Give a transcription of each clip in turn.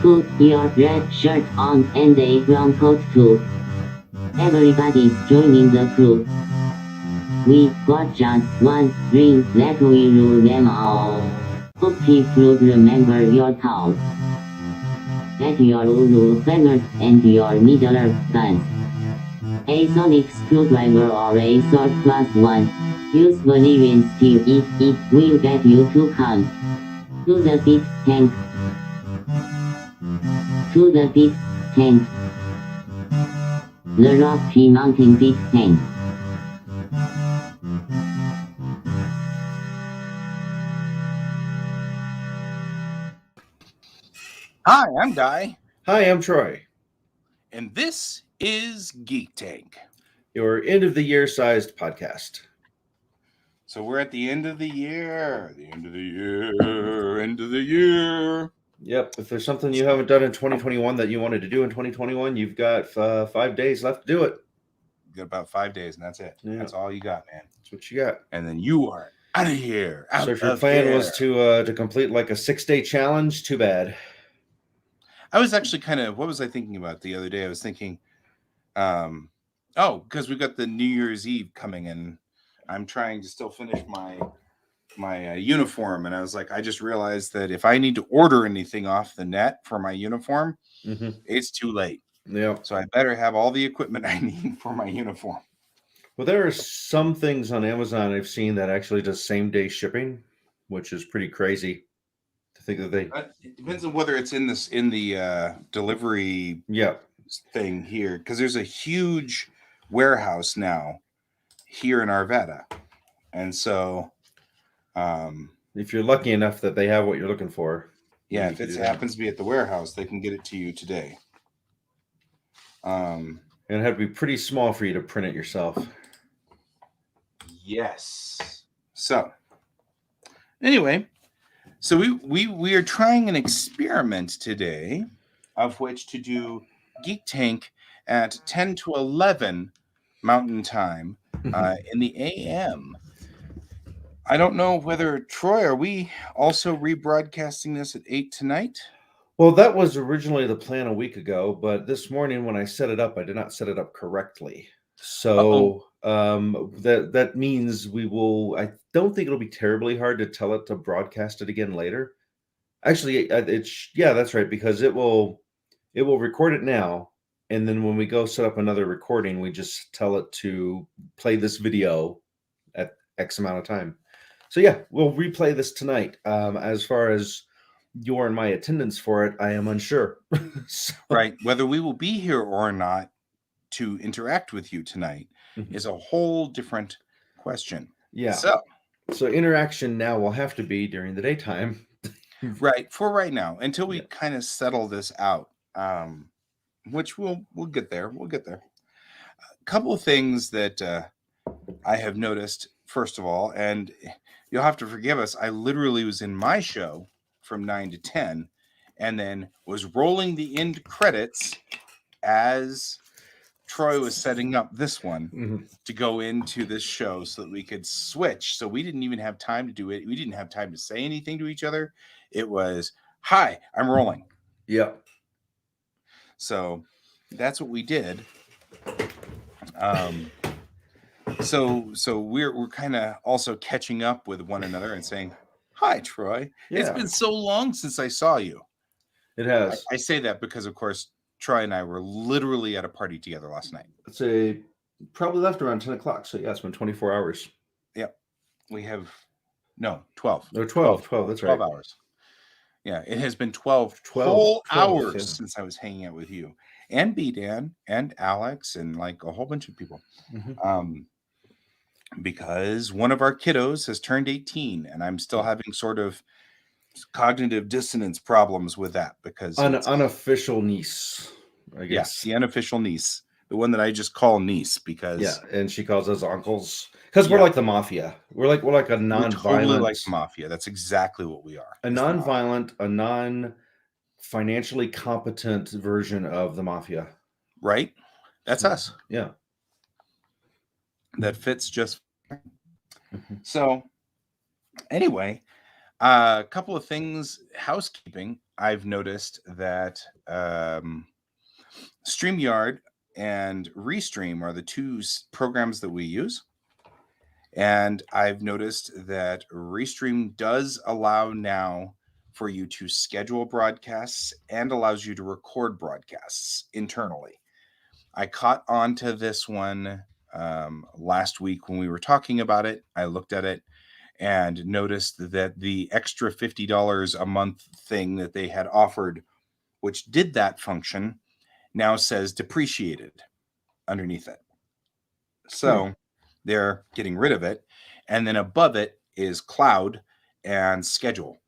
Put your red shirt on and a brown coat too. Everybody joining the crew. We got just one drink that we rule them all. Hope you'll remember your towel. Get your Uru fingers and your needler guns. A sonic screwdriver or a sword +1. Usually wins steel if it will get you to come. To the pit tank. To the pit tank. The Rocky Mountain pit tank. Hi, I'm Guy, Hi, I'm Troy, and this is Geek Tank. your end of the year sized podcast. So we're at the end of the year. The end of the year. End of the year. Yep, if there's something you haven't done in 2021 that you wanted to do in 2021, you've got 5 days left to do it. You got about 5 days, and that's it. Yeah. That's all you got, man. That's what you got. And then you are out of here. So if your plan was to complete like a 6-day challenge, too bad. I was actually what was I thinking about the other day? I was thinking, because we've got the New Year's Eve coming, and I'm trying to still finish my uniform, and I was like, I just realized that if I need to order anything off the net for my uniform, it's too late. Yeah. So I better have all the equipment I need for my uniform. Well, there are some things on Amazon I've seen that actually does same-day shipping, which is pretty crazy to think that they... It depends on whether it's in the delivery thing here, because there's a huge warehouse now here in Arvada, and so if you're lucky enough that they have what you're looking for, if it happens to be at the warehouse, they can get it to you today. And it had to be pretty small for you to print it yourself. Yes. So anyway, so we are trying an experiment today, of which to do Geek Tank at 10 to 11 Mountain Time in the AM. I don't know whether, Troy, are we also rebroadcasting this at 8 tonight? Well, that was originally the plan a week ago, but this morning when I set it up, I did not set it up correctly. So that means we will... I don't think it'll be terribly hard to tell it to broadcast it again later. Actually, that's right, because it will record it now, and then when we go set up another recording, we just tell it to play this video at X amount of time. So yeah, we'll replay this tonight. As far as your and my attendance for it, I am unsure. Right. Whether we will be here or not to interact with you tonight is a whole different question. Yeah. So interaction now will have to be during the daytime. Right. For right now, until we kind of settle this out, which we'll get there. We'll get there. A couple of things that I have noticed, first of all, and you'll have to forgive us, I literally was in my show from 9 to 10 and then was rolling the end credits as Troy was setting up this one to go into this show so that we could switch. So we didn't even have time to do it. We didn't have time to say anything to each other. It was, hi, I'm rolling. Yep. So that's what we did. So we're kind of also catching up with one another and saying, hi, Troy. Yeah. It's been so long since I saw you. It has. I say that because, of course, Troy and I were literally at a party together last night. It's probably left around 10 o'clock. So yeah, it's been 24 hours. Yep. We have 12. No, 12. That's right. 12 hours. Yeah, it has been 12 whole hours since I was hanging out with you and B-Dan and Alex and like a whole bunch of people. Because one of our kiddos has turned 18 and I'm still having sort of cognitive dissonance problems with that because unofficial niece, I guess. Yes, the unofficial niece, the one that I just call niece because and she calls us uncles because we're like the mafia. We're like a non-violent, totally like mafia. That's exactly what we are. A non-violent, a non-financially competent version of the mafia. Right? That's us. Yeah. That fits just. So, anyway, A couple of things, housekeeping. I've noticed that StreamYard and Restream are the two programs that we use. And I've noticed that Restream does allow now for you to schedule broadcasts and allows you to record broadcasts internally. I caught on to this one last week when we were talking about it. I looked at it and noticed that the extra $50 a month thing that they had offered, which did that function, now says depreciated underneath it. So they're getting rid of it. And then above it is cloud and schedule.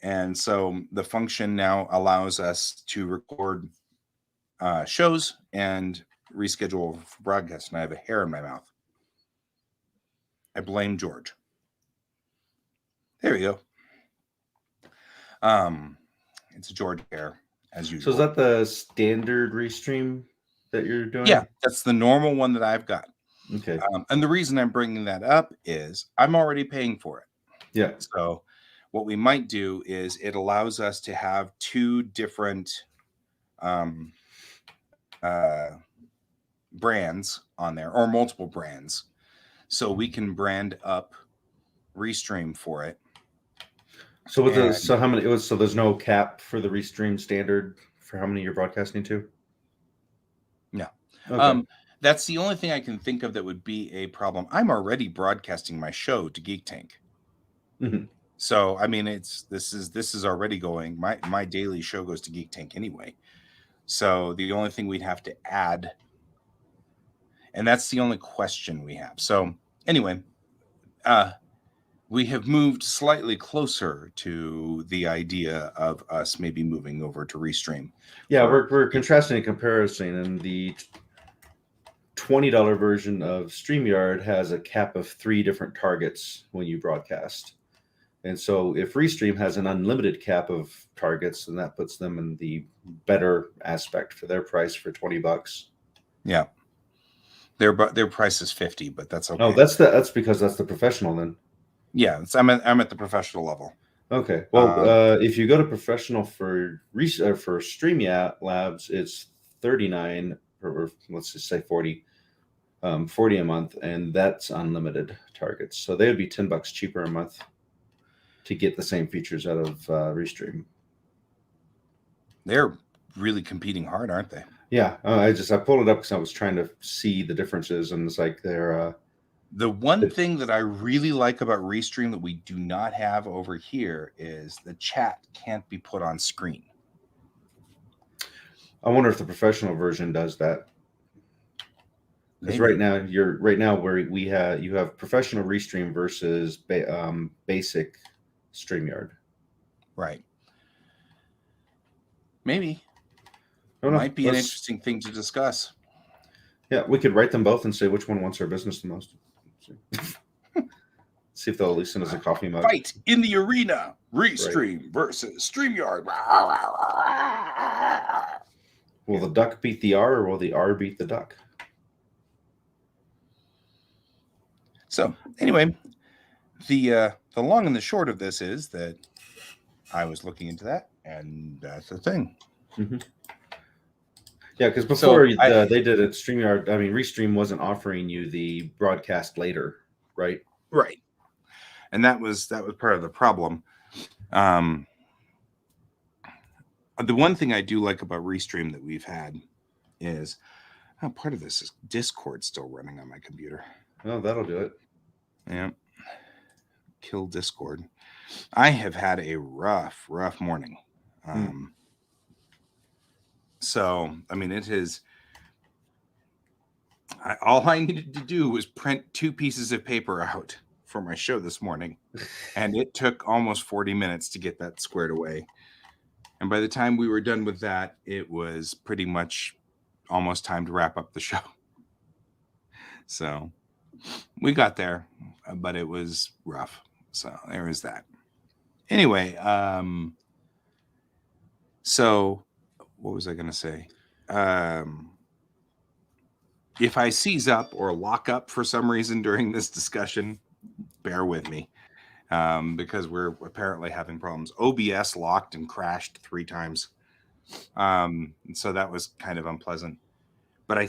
And so the function now allows us to record shows and reschedule for broadcast. And I have a hair in my mouth. I blame George. There we go. It's a George hair, as usual. So is that the standard Restream that you're doing? Yeah, that's the normal one that I've got. Okay. And the reason I'm bringing that up is I'm already paying for it. Yeah. So what we might do is it allows us to have two different brands on there, or multiple brands, so we can brand up Restream for it. So with so how many? So there's no cap for the Restream standard for how many you're broadcasting to? No. Okay. That's the only thing I can think of that would be a problem. I'm already broadcasting my show to Geek Tank. Mm-hmm. So I mean, this is already going. My daily show goes to Geek Tank anyway. So the only thing we'd have to add, and that's the only question we have. So anyway, we have moved slightly closer to the idea of us maybe moving over to Restream. Yeah, we're contrasting and comparison, and the $20 version of StreamYard has a cap of 3 different targets when you broadcast. And so if Restream has an unlimited cap of targets, then that puts them in the better aspect for their price for $20. Yeah. Their price is $50, but that's okay. Oh, that's because that's the professional then. Yeah, I'm at the professional level. Okay. Well, if you go to professional for StreamYard, it's $39 or let's just say $40 a month, and that's unlimited targets. So they would be $10 cheaper a month to get the same features out of Restream. They're really competing hard, aren't they? Yeah, I pulled it up because I was trying to see the differences, and it's like they're. The one thing that I really like about Restream that we do not have over here is the chat can't be put on screen. I wonder if the professional version does that. Because right now where you have professional Restream versus basic StreamYard. Right. Maybe. Might be an interesting thing to discuss. Yeah, we could write them both and say which one wants our business the most. See if they'll at least send us a coffee mug. Fight in the arena. Restream versus StreamYard. Will the duck beat the R, or will the R beat the duck? So anyway, the long and the short of this is that I was looking into that, and that's the thing. Mm-hmm. Yeah, because before they did it, StreamYard, I mean, Restream wasn't offering you the broadcast later, right? Right. And that was part of the problem. The one thing I do like about Restream that we've had is part of this is Discord still running on my computer. Oh, that'll do it. Yeah. Kill Discord. I have had a rough morning. So, I mean, it is. All I needed to do was print 2 pieces of paper out for my show this morning, and it took almost 40 minutes to get that squared away. And by the time we were done with that, it was pretty much almost time to wrap up the show. So we got there, but it was rough. So there is that. Anyway, so what was I going to say? If I seize up or lock up for some reason during this discussion, bear with me. because we're apparently having problems. OBS locked and crashed 3 times. And so that was kind of unpleasant. But I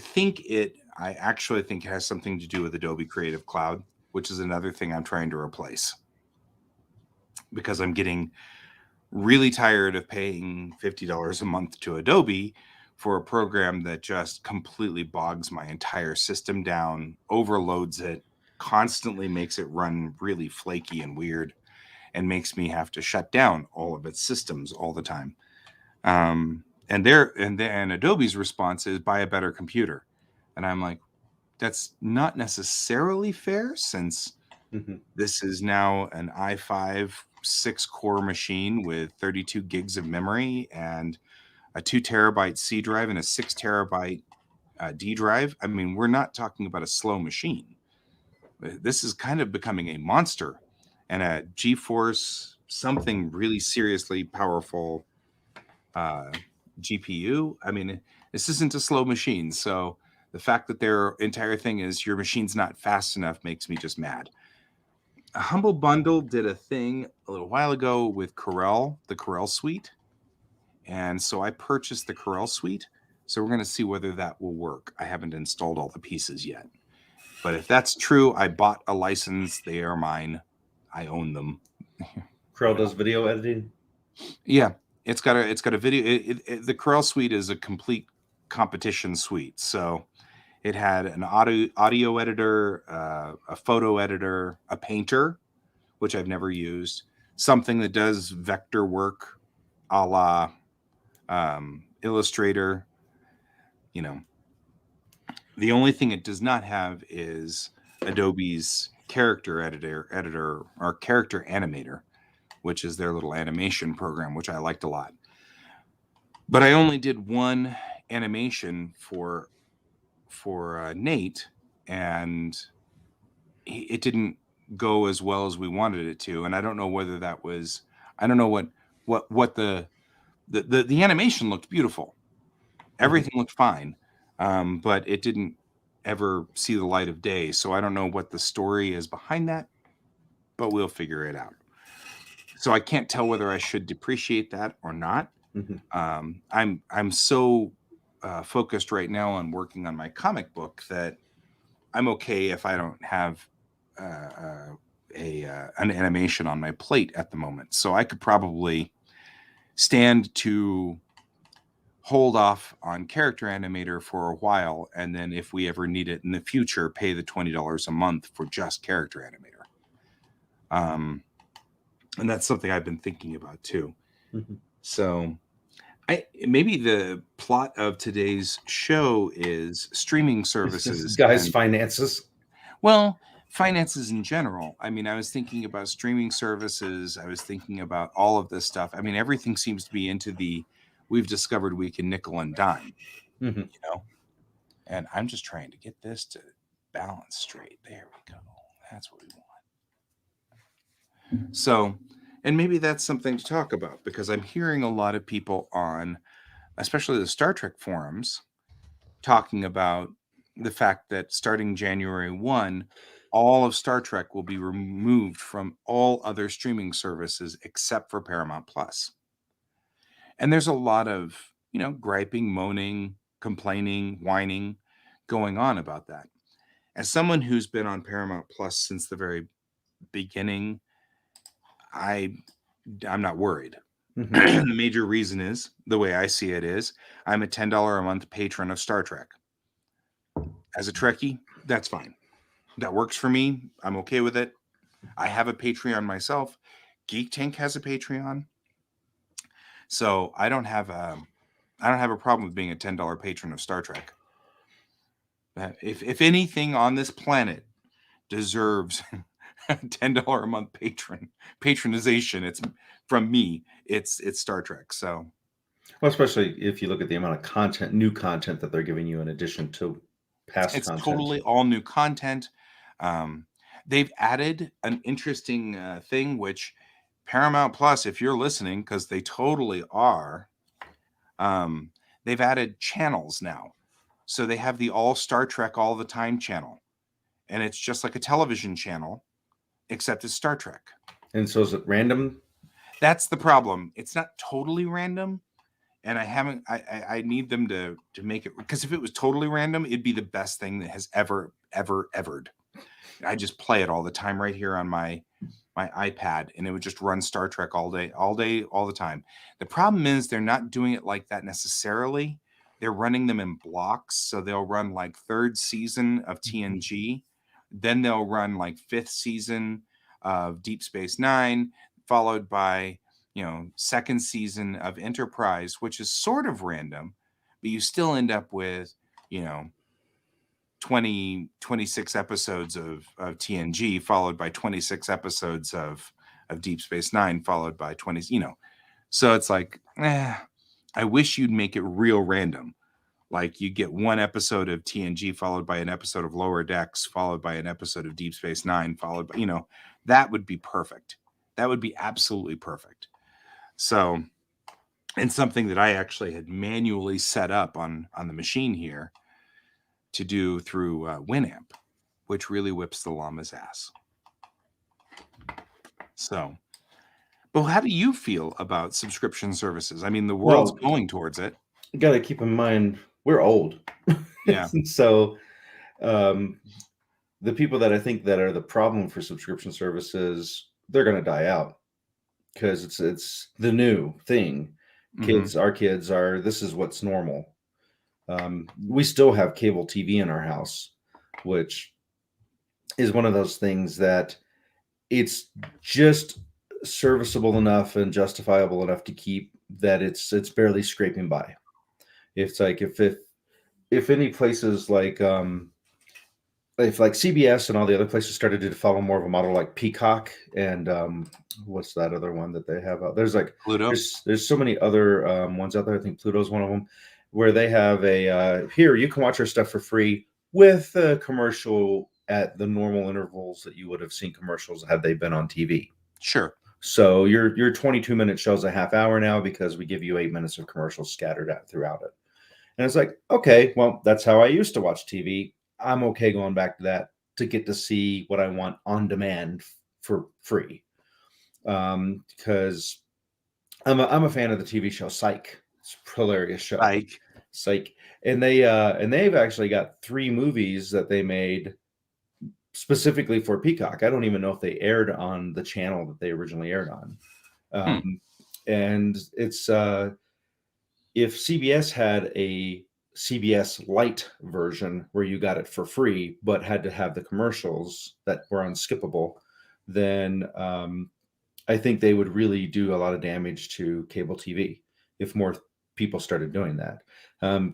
actually think it has something to do with Adobe Creative Cloud, which is another thing I'm trying to replace, because I'm getting really tired of paying $50 a month to Adobe for a program that just completely bogs my entire system down, overloads it, constantly makes it run really flaky and weird, and makes me have to shut down all of its systems all the time. And Adobe's response is buy a better computer. And I'm like, that's not necessarily fair, since this is now an i5 6-core machine with 32 gigs of memory and a 2 terabyte C drive and a 6 terabyte D drive. I mean, we're not talking about a slow machine. This is kind of becoming a monster, and a GeForce, something really seriously powerful GPU. I mean, this isn't a slow machine. So the fact that their entire thing is your machine's not fast enough makes me just mad. Humble Bundle did a thing a little while ago with Corel, the Corel suite. And so I purchased the Corel suite. So we're going to see whether that will work. I haven't installed all the pieces yet. But if that's true, I bought a license. They are mine. I own them. Corel does video editing. Yeah, it's got a video. The Corel suite is a complete competition suite. So it had an audio editor, a photo editor, a painter, which I've never used, something that does vector work, a la Illustrator. You know, the only thing it does not have is Adobe's character editor or character animator, which is their little animation program, which I liked a lot. But I only did one animation for Nate, and it didn't go as well as we wanted it to. And I don't know whether that was, I don't know what the animation looked beautiful. Everything looked fine. But it didn't ever see the light of day. So I don't know what the story is behind that, but we'll figure it out. So I can't tell whether I should depreciate that or not. I'm so focused right now on working on my comic book that I'm okay if I don't have an animation on my plate at the moment. So I could probably stand to hold off on character animator for a while, and then if we ever need it in the future, pay the $20 a month for just character animator. And that's something I've been thinking about too. So maybe the plot of today's show is streaming services. Guys, finances. Well, finances in general. I mean, I was thinking about streaming services. I was thinking about all of this stuff. I mean, everything seems to be into we've discovered we can nickel and dime, you know? And I'm just trying to get this to balance straight. There we go. That's what we want. So, and maybe that's something to talk about, because I'm hearing a lot of people on, especially the Star Trek forums, talking about the fact that starting January 1, all of Star Trek will be removed from all other streaming services except for Paramount Plus. And there's a lot of, griping, moaning, complaining, whining going on about that. As someone who's been on Paramount Plus since the very beginning, I'm not worried. The major reason is, the way I see it is, I'm a $10 a month patron of Star Trek. As a Trekkie, that's fine. That works for me. I'm okay with it. I have a Patreon myself. Geek Tank has a Patreon. So I don't have a problem with being a $10 patron of Star Trek. If anything on this planet deserves a $10 a month patronization, it's from me. It's Star Trek. So, well, especially if you look at the amount of new content that they're giving you in addition to past content. It's totally all new content. They've added an interesting thing, which Paramount Plus, if you're listening, because they totally are, they've added channels now. So they have the All Star Trek All the Time channel. And it's just like a television channel, except it's Star Trek. And so is it random? That's the problem. It's not totally random, and I need them to make it, because if it was totally random, it'd be the best thing that has ever. I just play it all the time right here on my iPad, and it would just run Star Trek all day, all the time. The problem is they're not doing it like that necessarily. They're running them in blocks, so they'll run like 3rd season of TNG, then they'll run like 5th season of Deep Space Nine, followed by 2nd season of Enterprise, which is sort of random, but you still end up with 26 episodes of TNG, followed by 26 episodes of Deep Space Nine, followed by 20, so it's like, I wish you'd make it real random. Like you get one episode of TNG followed by an episode of Lower Decks, followed by an episode of Deep Space Nine, followed by, that would be perfect. That would be absolutely perfect. So, and something that I actually had manually set up on the machine here to do through Winamp, which really whips the llama's ass. So, but how do you feel about subscription services? I mean, the world's going towards it. You got to keep in mind, we're old. Yeah. So the people that I think that are the problem for subscription services, they're going to die out because it's the new thing. Kids, our kids are, this is what's normal. We still have cable TV in our house, which is one of those things that it's just serviceable enough and justifiable enough to keep, that it's barely scraping by. It's like if any places like if like CBS and all the other places started to follow more of a model like Peacock and what's that other one that they have out? There's like Pluto. There's so many other ones out there. I think Pluto's one of them, where they have a here you can watch our stuff for free with a commercial at the normal intervals that you would have seen commercials had they been on TV. Sure. So your 22-minute show's a half hour now because we give you 8 minutes of commercials scattered out throughout it. And it's like, okay, well, that's how I used to watch TV. I'm okay going back to that to get to see what I want on demand for free. Because I'm a fan of the TV show Psych. It's a hilarious show. Psych. And they've actually got 3 movies that they made specifically for Peacock. I don't even know if they aired on the channel that they originally aired on. And it's if CBS had a CBS Lite version where you got it for free but had to have the commercials that were unskippable, then I think they would really do a lot of damage to cable TV if more people started doing that.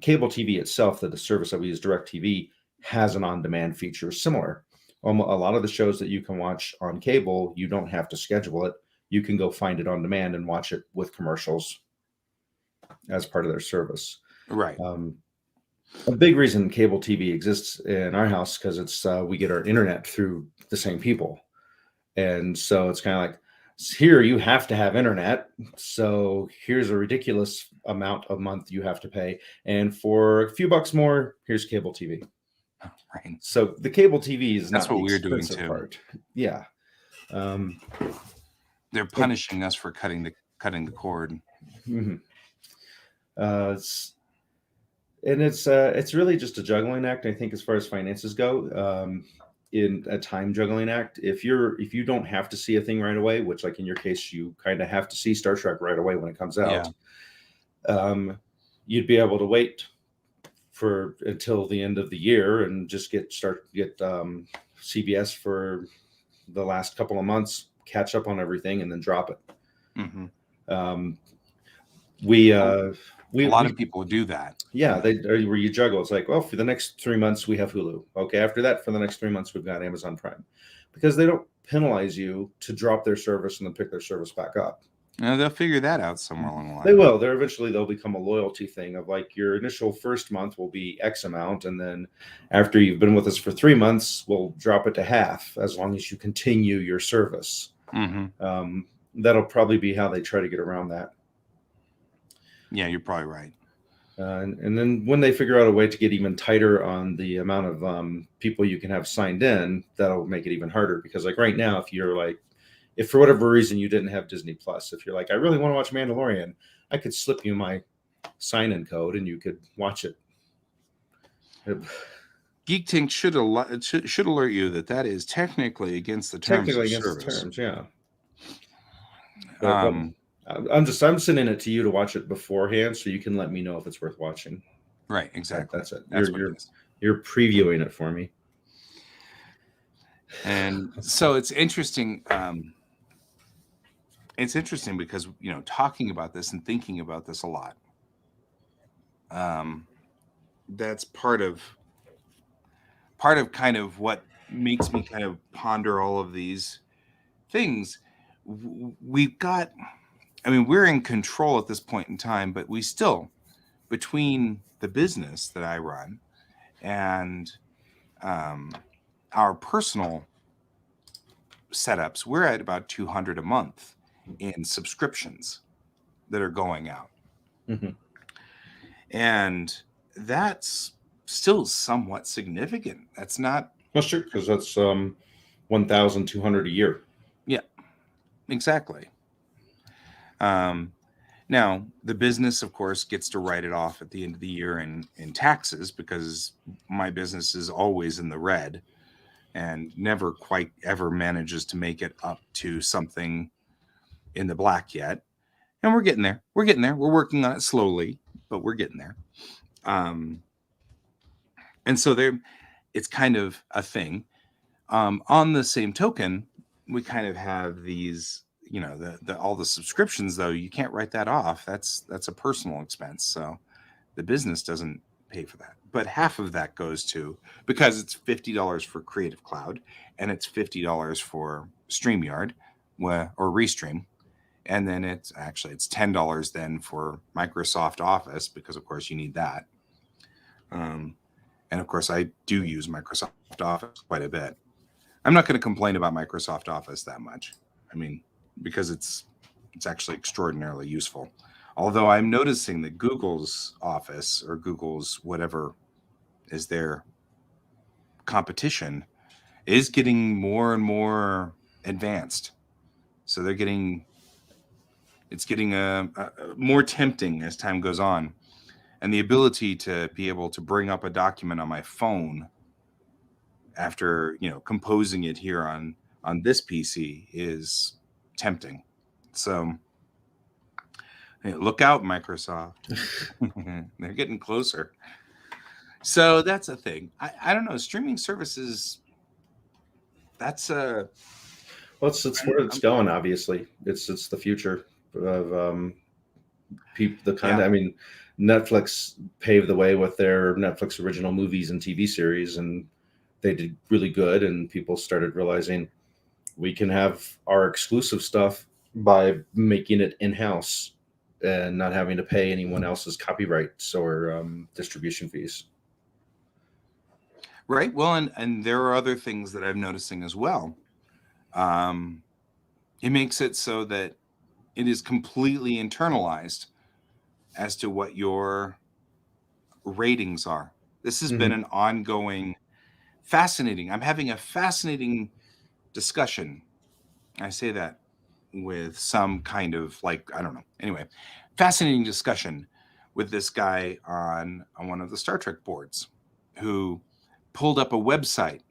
Cable TV itself, the service that we use, DirecTV, has an on-demand feature similar. A lot of the shows that you can watch on cable, you don't have to schedule it. You can go find it on demand and watch it with commercials as part of their service. Right. A big reason cable TV exists in our house because it's we get our internet through the same people, and so it's kind of like, here you have to have internet, so here's a ridiculous amount a month you have to pay, and for a few bucks more, here's cable TV. Right. So the cable TV is that's not what we're doing too. Part. Yeah. They're punishing us for cutting the cord. Mm-hmm. It's really just a juggling act, I think, as far as finances go. In a time juggling act, if you don't have to see a thing right away, which like in your case, you kind of have to see Star Trek right away when it comes out, you'd be able to wait until the end of the year and just get CBS for the last couple of months, catch up on everything, and then drop it. Mm-hmm. A lot of people do that. Yeah, where you juggle. It's like, well, for the next 3 months we have Hulu. Okay, after that, for the next 3 months we've got Amazon Prime, because they don't penalize you to drop their service and then pick their service back up. They'll figure that out somewhere along the line. They will. They'll become a loyalty thing of like, your initial first month will be X amount, and then after you've been with us for 3 months, we'll drop it to half as long as you continue your service. Mm-hmm. That'll probably be how they try to get around that. Yeah, you're probably right. And then when they figure out a way to get even tighter on the amount of people you can have signed in, that'll make it even harder. Because like right now, if you're like, if for whatever reason you didn't have Disney Plus, if you're like, I really want to watch Mandalorian, I could slip you my sign-in code and you could watch it. Geek Tank should alert you that is technically against the terms Technically of against the service. terms, yeah. But I'm sending it to you to watch it beforehand, so you can let me know if it's worth watching. Right, exactly. That's it. That's what it is. You're previewing it for me. And so it's interesting. It's interesting because, talking about this and thinking about this a lot. That's part of kind of what makes me kind of ponder all of these things. We've got, we're in control at this point in time, but we still, between the business that I run and our personal setups, we're at about 200 a month in subscriptions that are going out. Mm-hmm. And that's still somewhat significant. That's not... Well, sure, because that's 1,200 a year. Yeah, exactly. Now, the business, of course, gets to write it off at the end of the year in taxes, because my business is always in the red and never quite ever manages to make it up to something in the black yet. And we're getting there. We're working on it slowly, but we're getting there. And so it's kind of a thing. On the same token, we kind of have these, all the subscriptions, though, you can't write that off. That's a personal expense. So the business doesn't pay for that. But half of that goes to, because it's $50 for Creative Cloud and it's $50 for StreamYard or Restream. And then it's $10 then for Microsoft Office, because of course you need that. And of course I do use Microsoft Office quite a bit. I'm not going to complain about Microsoft Office that much. Because it's actually extraordinarily useful. Although I'm noticing that Google's Office, or Google's whatever is their competition, is getting more and more advanced. So it's getting more tempting as time goes on. And the ability to be able to bring up a document on my phone after, composing it here on this PC is tempting. So look out, Microsoft. They're getting closer. So that's a thing. I don't know. Streaming services, that's a... Well, it's where it's going, obviously. It's the future of people, Netflix paved the way with their Netflix original movies and TV series, and they did really good, and people started realizing we can have our exclusive stuff by making it in-house and not having to pay anyone else's copyrights or distribution fees. Right. Well, and there are other things that I'm noticing as well. It makes it so that it is completely internalized as to what your ratings are. This has been an ongoing, fascinating. I'm having a fascinating discussion. I say that with some kind of anyway, fascinating discussion with this guy on one of the Star Trek boards, who pulled up a website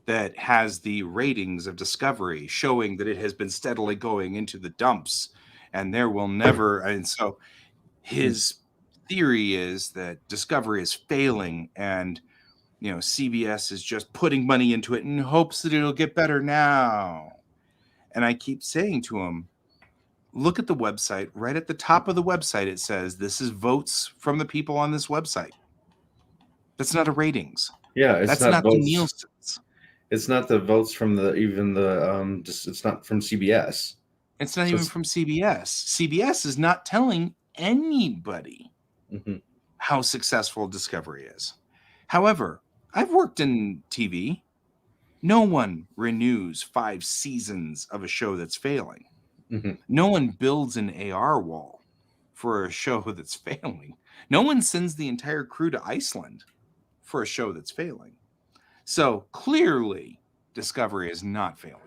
that has the ratings of Discovery showing that it has been steadily going into the dumps, and there will never... And so his theory is that Discovery is failing, and CBS is just putting money into it in hopes that it'll get better now. And I keep saying to him, look at the website. Right at the top of the website, it says, this is votes from the people on this website. That's not a ratings. Yeah, that's not the Nielsen's. It's not the votes from it's not from CBS. It's not even from CBS. CBS is not telling anybody how successful Discovery is. However, I've worked in TV. No one renews 5 seasons of a show that's failing. No one builds an AR wall for a show that's failing. No one sends the entire crew to Iceland for a show that's failing. So clearly, Discovery is not failing.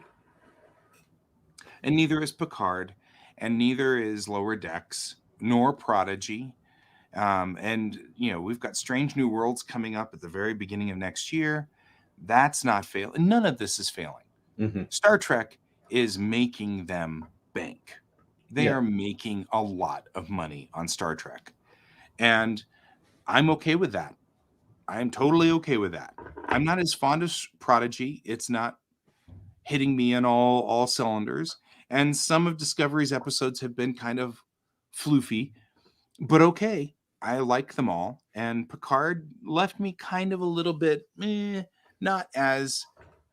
and neither is Picard, and neither is Lower Decks, nor Prodigy. And we've got Strange New Worlds coming up at the very beginning of next year. That's not failing. None of this is failing. Mm-hmm. Star Trek is making them bank. They Yeah. are making a lot of money on Star Trek. And I'm okay with that. I'm totally okay with that. I'm not as fond of Prodigy. It's not hitting me on all cylinders. And some of Discovery's episodes have been kind of floofy, but okay. I like them all. And Picard left me kind of a little bit not as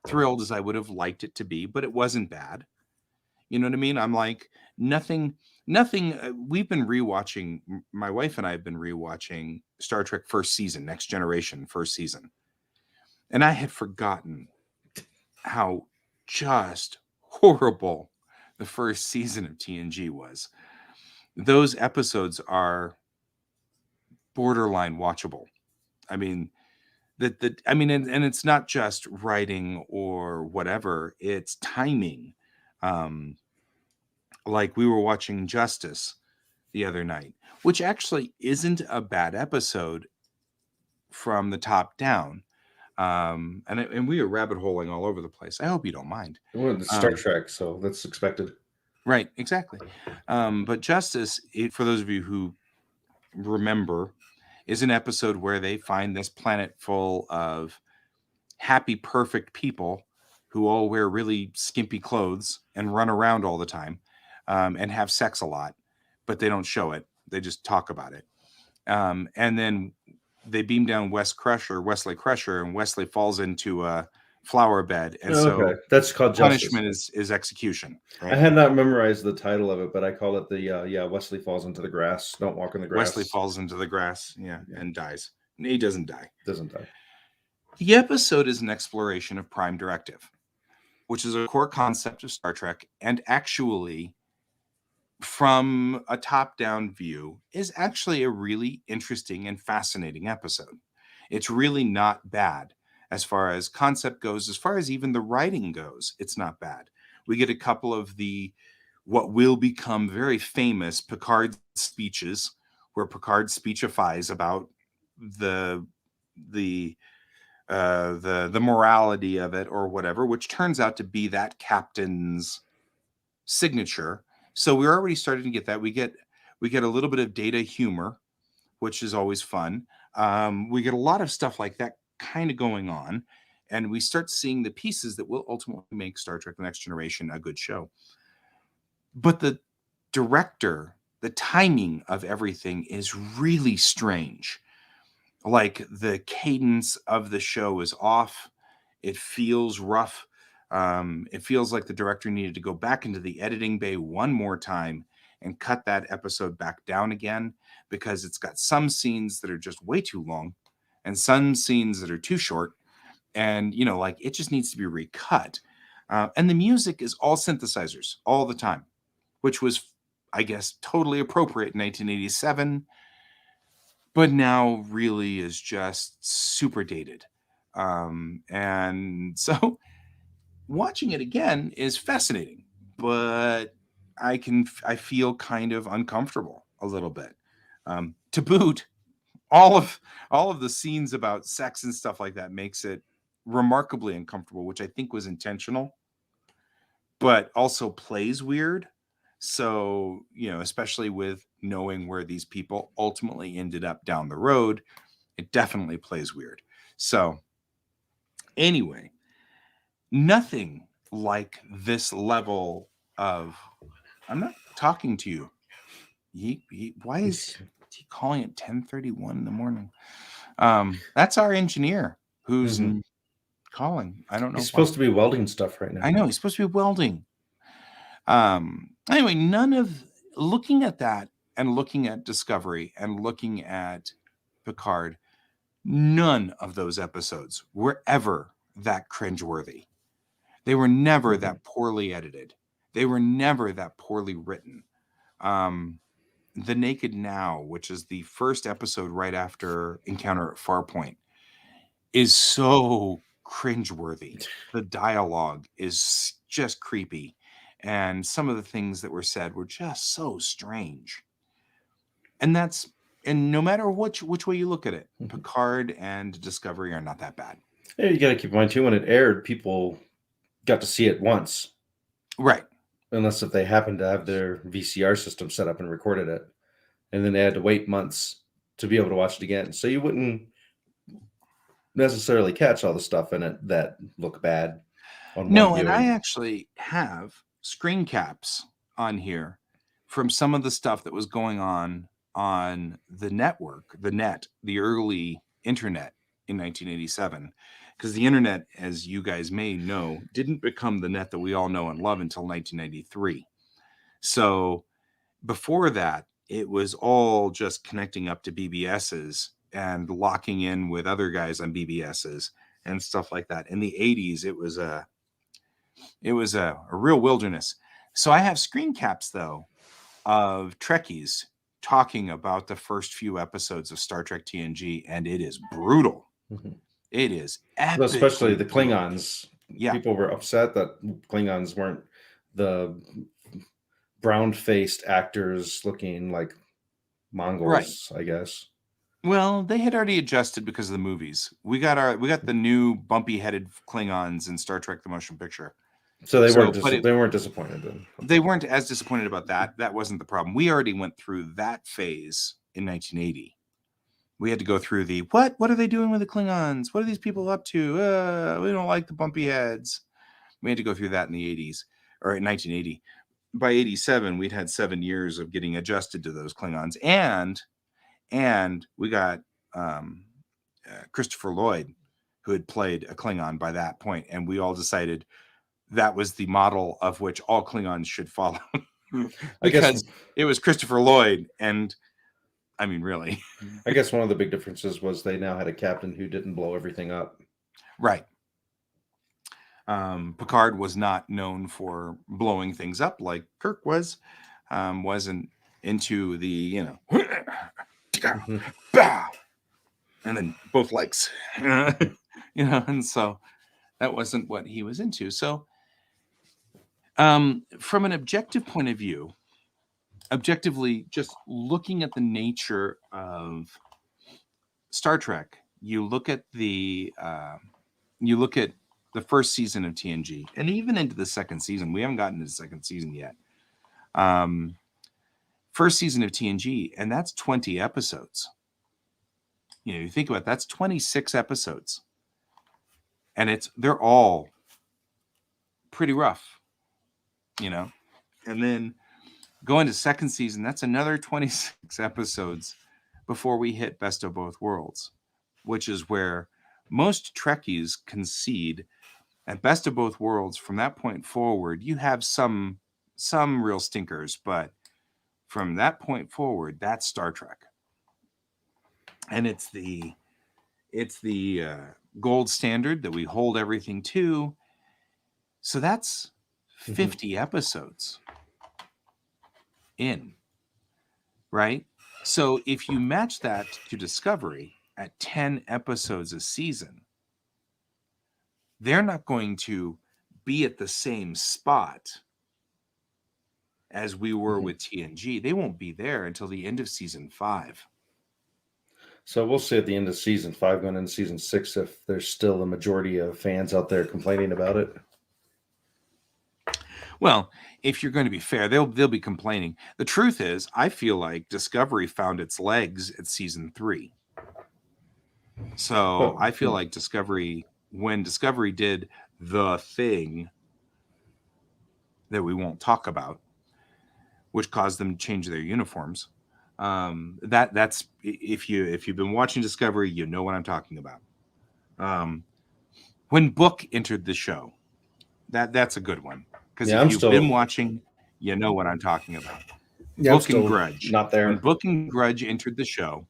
thrilled as I would have liked it to be, but it wasn't bad. You know what I mean? I'm like, nothing. We've been rewatching, my wife and I have been rewatching Star Trek first season, Next Generation first season. And I had forgotten how just horrible the first season of TNG was. Those episodes are borderline watchable. I mean, and it's not just writing or whatever, it's timing. Like we were watching Justice the other night, which actually isn't a bad episode from the top down. And we are rabbit holing all over the place. I hope you don't mind. Well, it's Star Trek, so that's expected. Right, exactly. But Justice, for those of you who remember, is an episode where they find this planet full of happy, perfect people who all wear really skimpy clothes and run around all the time, and have sex a lot, but they don't show it. They just talk about it. And then they beam down Wesley Crusher, and Wesley falls into a flower bed. And so that's called punishment Justice. is execution. Right? I had not memorized the title of it, but I call it the Wesley falls into the grass. Don't walk in the grass. Wesley falls into the grass, and dies. He doesn't die. Doesn't die. The episode is an exploration of Prime Directive, which is a core concept of Star Trek, and actually, from a top-down view, is actually a really interesting and fascinating episode. It's really not bad as far as concept goes, as far as even the writing goes. It's not bad. We get a couple of what will become very famous Picard speeches, where Picard speechifies about the morality of it or whatever, which turns out to be that captain's signature. So we're already starting to get that. We get a little bit of Data humor, which is always fun. We get a lot of stuff like that kind of going on, and we start seeing the pieces that will ultimately make Star Trek: The Next Generation a good show. But the director, the timing of everything is really strange. Like the cadence of the show is off. It feels rough. It feels like the director needed to go back into the editing bay one more time and cut that episode back down again, because it's got some scenes that are just way too long and some scenes that are too short. And, it just needs to be recut. And the music is all synthesizers all the time, which was, I guess, totally appropriate in 1987, but now really is just super dated. And so watching it again is fascinating, but I feel kind of uncomfortable a little bit. To boot, all of the scenes about sex and stuff like that makes it remarkably uncomfortable, which I think was intentional, but also plays weird. So, especially with knowing where these people ultimately ended up down the road, it definitely plays weird. So anyway, nothing like this level of, I'm not talking to you. Why is he calling it 10:31 in the morning? That's our engineer who's calling. I don't know. He's supposed to be welding stuff right now. I know he's supposed to be welding. Anyway, none of looking at that and looking at Discovery and looking at Picard, none of those episodes were ever that cringeworthy. They were never that poorly edited. They were never that poorly written. The Naked Now, which is the first episode right after Encounter at Farpoint, is so cringeworthy. The dialogue is just creepy. and some of the things that were said were just so strange. And no matter which way you look at it, Picard and Discovery are not that bad. Yeah, you got to keep in mind too, when it aired, people got to see it once, right? Unless if they happened to have their VCR system set up and recorded it, and then they had to wait months to be able to watch it again. So you wouldn't necessarily catch all the stuff in it that look bad on one No, viewing. and I actually have screen caps on here from some of the stuff that was going on the network, the early internet in 1987. Because the internet, as you guys may know, didn't become the net that we all know and love until 1993. So before that, it was all just connecting up to BBSs and locking in with other guys on BBSs and stuff like that. In the 80s, it was a real wilderness. So I have screen caps, though, of Trekkies talking about the first few episodes of Star Trek TNG, and it is brutal. It is epic. Well, especially the Klingons. Yeah. People were upset that Klingons weren't the brown-faced actors looking like Mongols, right. I guess. Well, they had already adjusted because of the movies. We got the new bumpy-headed Klingons in Star Trek: The Motion Picture. So they weren't disappointed then. They weren't as disappointed about that. That wasn't the problem. We already went through that phase in 1980. We had to go through the what are they doing with the Klingons? What are these people up to? We don't like the bumpy heads. We had to go through that in the 80s or in 1980. By 87, we'd had 7 years of getting adjusted to those Klingons, and we got Christopher Lloyd, who had played a Klingon by that point, and we all decided that was the model of which all Klingons should follow. Because it was Christopher Lloyd, and I mean, really. I guess one of the big differences was they now had a captain who didn't blow everything up. Right. Picard was not known for blowing things up like Kirk was. Wasn't into the, and then both legs, and so that wasn't what he was into. So from an objective point of view, objectively, just looking at the nature of Star Trek, you look at the first season of TNG, and even into the second season. We haven't gotten to the second season yet. First season of TNG, and that's 20 episodes. You think about it, that's 26 episodes, and they're all pretty rough, and then going to second season, that's another 26 episodes before we hit Best of Both Worlds, which is where most Trekkies concede. At Best of Both Worlds, from that point forward, you have some real stinkers, but from that point forward, that's Star Trek, and it's the gold standard that we hold everything to. So that's 50 episodes in, right? So if you match that to Discovery at 10 episodes a season, they're not going to be at the same spot as we were with TNG. They won't be there until the end of season 5. So we'll see at the end of season 5 going into season 6 if there's still a majority of fans out there complaining about it. Well, if you're going to be fair, they'll be complaining. The truth is, I feel like Discovery found its legs at season 3. So I feel like when Discovery did the thing that we won't talk about, which caused them to change their uniforms, that's if you've been watching Discovery, you know what I'm talking about. When Book entered the show, that's a good one. Because if you've been watching, you know what I'm talking about. Yeah, Book and Grudge. Not there. When Book and Grudge entered the show,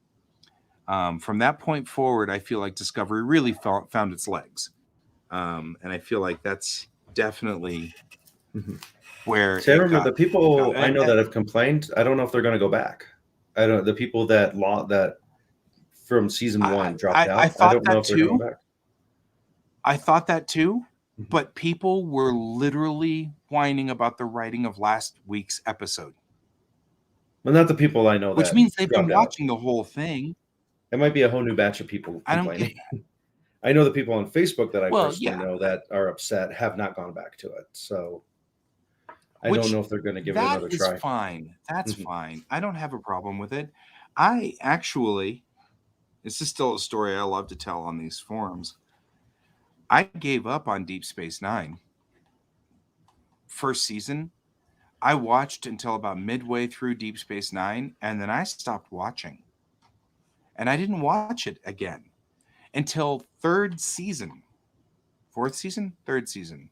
from that point forward, I feel like Discovery really found its legs. And I feel like that's definitely where. See, I remember the people I know that have complained. I don't know if they're going to go back. I don't. The people that from season 1 dropped out. I thought don't know if they're going back. I thought that too. but people were literally whining about the writing of last week's episode. Well, not the people I know Which that means they've been dropped out. watching the whole thing. It might be a whole new batch of people I don't get complaining. that. I know the people on Facebook that I Well, personally yeah. know that are upset have not gone back to it. So I Which don't know if they're going to give it that another is try. fine. That's Mhm. fine. I don't have a problem with it. I actually, this is still a story I love to tell on these forums. I gave up on Deep Space Nine. First season, I watched until about midway through Deep Space Nine, and then I stopped watching. And I didn't watch it again until third season. Fourth season? Third season.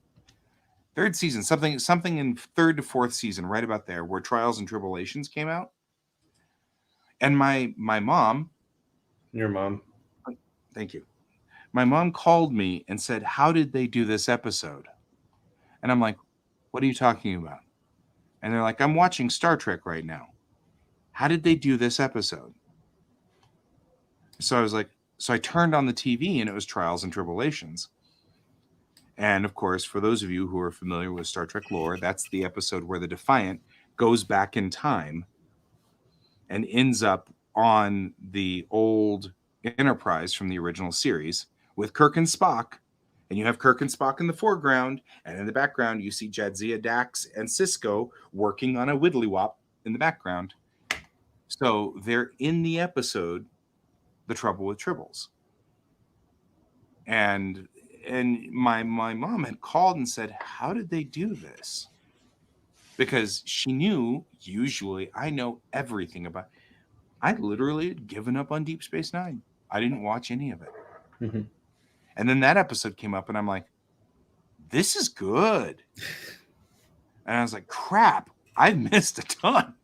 Third season, something in third to fourth season, right about there, where Trials and Tribulations came out. And my mom, Your mom. thank you. My mom called me and said, "How did they do this episode?" And I'm like, "What are you talking about?" And they're like, "I'm watching Star Trek right now. How did they do this episode?" So I was like, so I turned on the TV and it was Trials and Tribulations. And of course, for those of you who are familiar with Star Trek lore, that's the episode where the Defiant goes back in time and ends up on the old Enterprise from the original series with Kirk and Spock. And you have Kirk and Spock in the foreground, and in the background, you see Jadzia, Dax, and Cisco working on a Widdly Wop in the background. So they're in the episode, The Trouble with Tribbles. And my mom had called and said, "How did they do this?" Because she knew, usually, I know everything about. I literally had given up on Deep Space Nine. I didn't watch any of it. Mhm. And then that episode came up, and I'm like, "This is good." And I was like, "Crap, I missed a ton."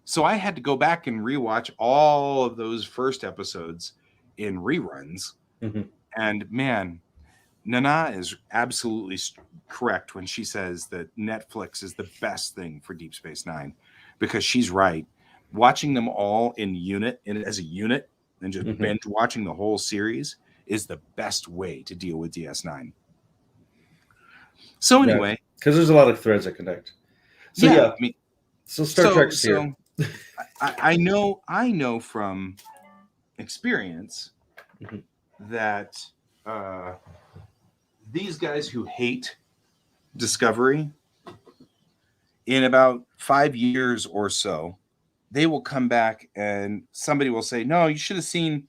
So I had to go back and rewatch all of those first episodes in reruns. Mhm. And man, Nana is absolutely correct when she says that Netflix is the best thing for Deep Space Nine, because she's right. Watching them all in as a unit, and just Mhm. binge watching the whole series is the best way to deal with DS9. So anyway, because there's a lot of threads that connect. So yeah, yeah, I mean, so Star Trek's here. I know from experience Mhm. that these guys who hate Discovery, in about 5 years or so, they will come back and somebody will say, "No, you should have seen,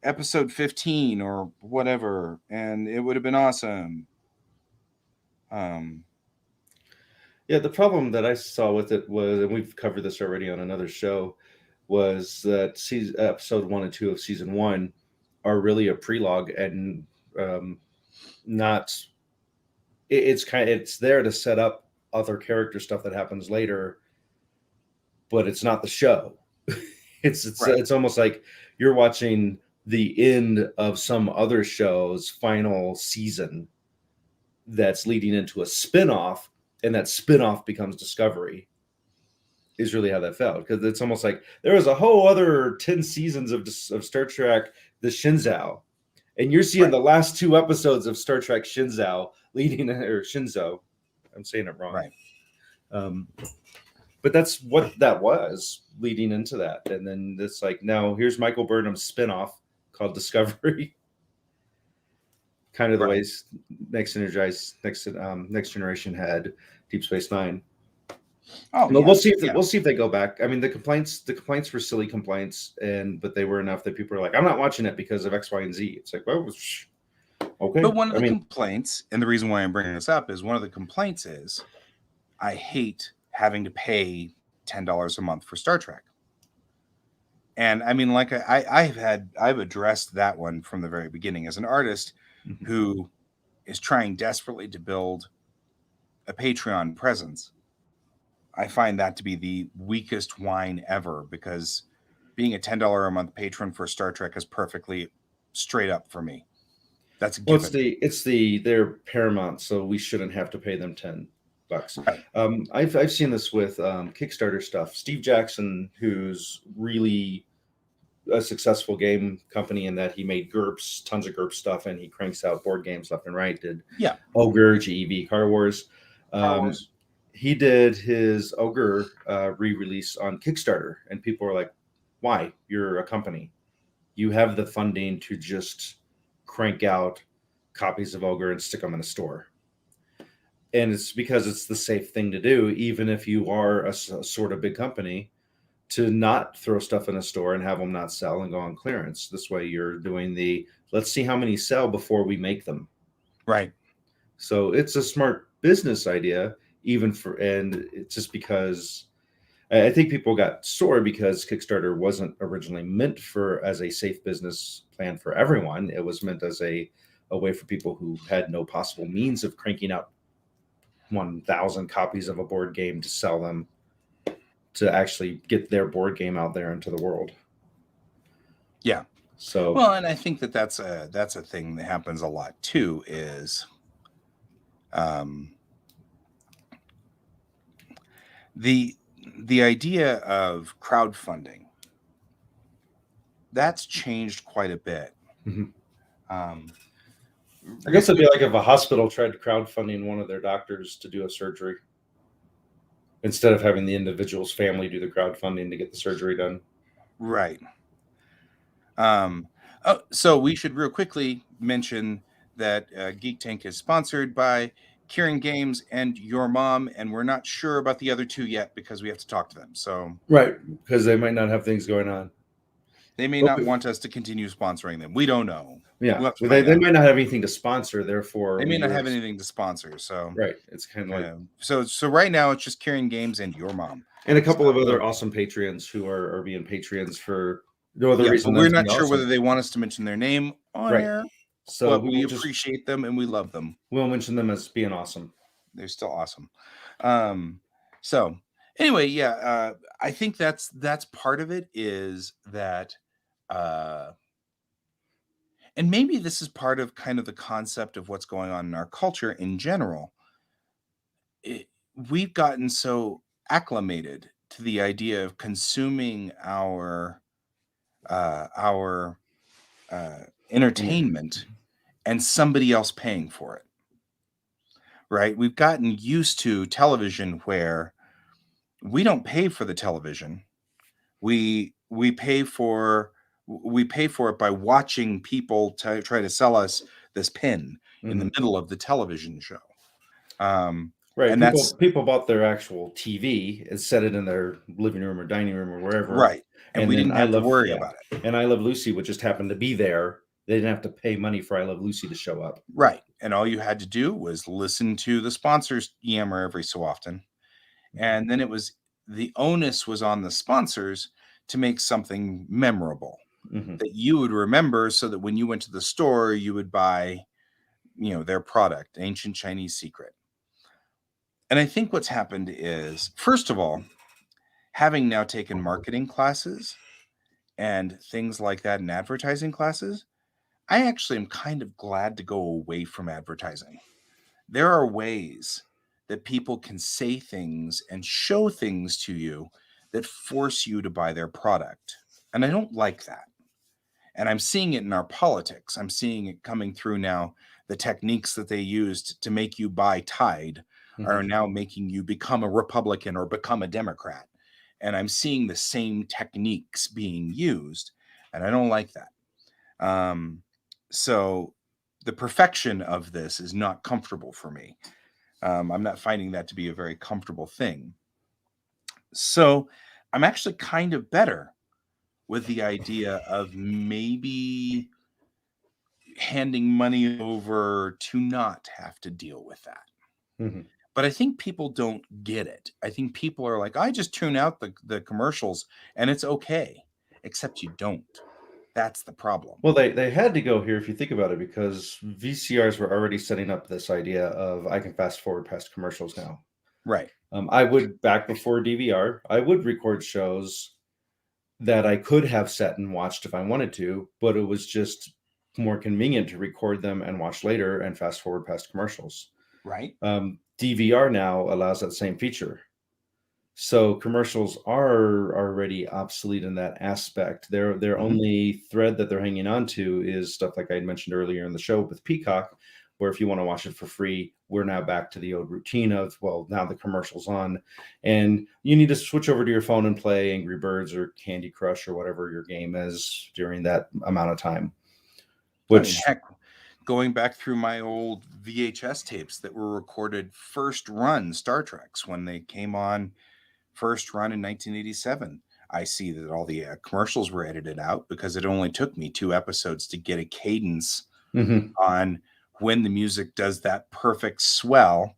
episode 15 or whatever, and it would have been awesome." Yeah, the problem that I saw with it was, and we've covered this already on another show, was that episode 1 and 2 of season 1 are really a prelogue and not. It's there to set up other character stuff that happens later, but it's not the show. It's Right. it's almost like you're watching the end of some other show's final season that's leading into a spin-off, and that spin-off becomes Discovery, is really how that felt. Because it's almost like there was a whole other 10 seasons of Star Trek, the Shenzhou, and you're seeing Right. the last 2 episodes of Star Trek Shenzhou or Shinzo. I'm saying it wrong. Right. But that's what that was leading into that. And then it's like, now here's Michael Burnham's spinoff called Discovery. Kind of the Right. ways Next Generation had Deep Space Nine. Oh, But yeah, we'll see if yeah. we'll see if they go back. I mean, the complaints were silly complaints, but they were enough that people are like, I'm not watching it because of X, Y, and Z. It's like, well, okay. But one of the complaints, and the reason why I'm bringing this up, is one of the complaints is I hate having to pay $10 a month for Star Trek. And I mean, like I've addressed that one from the very beginning as an artist who is trying desperately to build a Patreon presence. I find that to be the weakest whine ever, because being a $10 a month patron for Star Trek is perfectly straight up for me. That's a given. They're Paramount, so we shouldn't have to pay them $10. Right. I've seen this with Kickstarter stuff. Steve Jackson, who's really a successful game company in that he made GURPS, tons of GURPS stuff, and he cranks out board games left and right. Did Ogre, GEV, Car Wars. He did his Ogre re-release on Kickstarter, and people were like, "Why? You're a company. You have the funding to just crank out copies of Ogre and stick them in a store." And it's because it's the safe thing to do, even if you are a sort of big company, to not throw stuff in a store and have them not sell and go on clearance. This way you're doing let's see how many sell before we make them. Right. So it's a smart business idea, and it's just because I think people got sore because Kickstarter wasn't originally meant as a safe business plan for everyone. It was meant as a way for people who had no possible means of cranking out 1,000 copies of a board game to sell them, to actually get their board game out there into the world. Yeah. So well, and I think that's a thing that happens a lot too, is the idea of crowdfunding, that's changed quite a bit. I guess it'd be like if a hospital tried crowdfunding one of their doctors to do a surgery, instead of having the individual's family do the crowdfunding to get the surgery done. Right. So we should real quickly mention that Geek Tank is sponsored by Kieran Games and Your Mom, and we're not sure about the other two yet because we have to talk to them. So right, because they might not have things going on. They may not want us to continue sponsoring them. We don't know. Yeah, they might not have anything to sponsor. Therefore, they may not have anything to sponsor. So right, it's kind of like so right now it's just Kieran Games and Your Mom, and a couple of other awesome Patreons who are being Patreons for no other reason. We're not sure whether they want us to mention their name on air. So but we appreciate them and we love them. We'll mention them as being awesome. They're still awesome. So anyway, I think that's part of it, is that and maybe this is part of kind of the concept of what's going on in our culture in general. We've gotten so acclimated to the idea of consuming our entertainment and somebody else paying for it. Right? We've gotten used to television where we don't pay for the television. We pay for it by watching people try to sell us this pin in the middle of the television show. Right. And people bought their actual TV and set it in their living room or dining room or wherever. Right. And we didn't have to worry about it. And I Love Lucy would just happen to be there. They didn't have to pay money for I Love Lucy to show up. Right. And all you had to do was listen to the sponsors yammer every so often. And then the onus was on the sponsors to make something memorable that you would remember, so that when you went to the store, you would buy, their product, Ancient Chinese Secret. And I think what's happened is, first of all, having now taken marketing classes and things like that in advertising classes, I actually am kind of glad to go away from advertising. There are ways that people can say things and show things to you that force you to buy their product. And I don't like that. And I'm seeing it in our politics. I'm seeing it coming through now. The techniques that they used to make you buy Tide are now making you become a Republican or become a Democrat. And I'm seeing the same techniques being used. And I don't like that. So the perfection of this is not comfortable for me. I'm not finding that to be a very comfortable thing. So I'm actually kind of better with the idea of maybe handing money over to not have to deal with that. But I think people don't get it. I think people are like, I just tune out the commercials and it's okay, except you don't. That's the problem. Well, they had to go here, if you think about it, because VCRs were already setting up this idea of I can fast forward past commercials now. Right. I would, back before DVR, I would record shows that I could have set and watched if I wanted to, but it was just more convenient to record them and watch later and fast forward past commercials. Right. DVR now allows that same feature. So commercials are already obsolete in that aspect. Their Mhm. only thread that they're hanging on to is stuff like I had mentioned earlier in the show with Peacock, where if you want to watch it for free, we're now back to the old routine of, well, now the commercial's on, and you need to switch over to your phone and play Angry Birds or Candy Crush or whatever your game is during that amount of time. I mean, Which, heck, going back through my old VHS tapes that were recorded first run Star Treks when they came on first run in 1987, I see that all the commercials were edited out because it only took me 2 episodes to get a cadence Mhm, on when the music does that perfect swell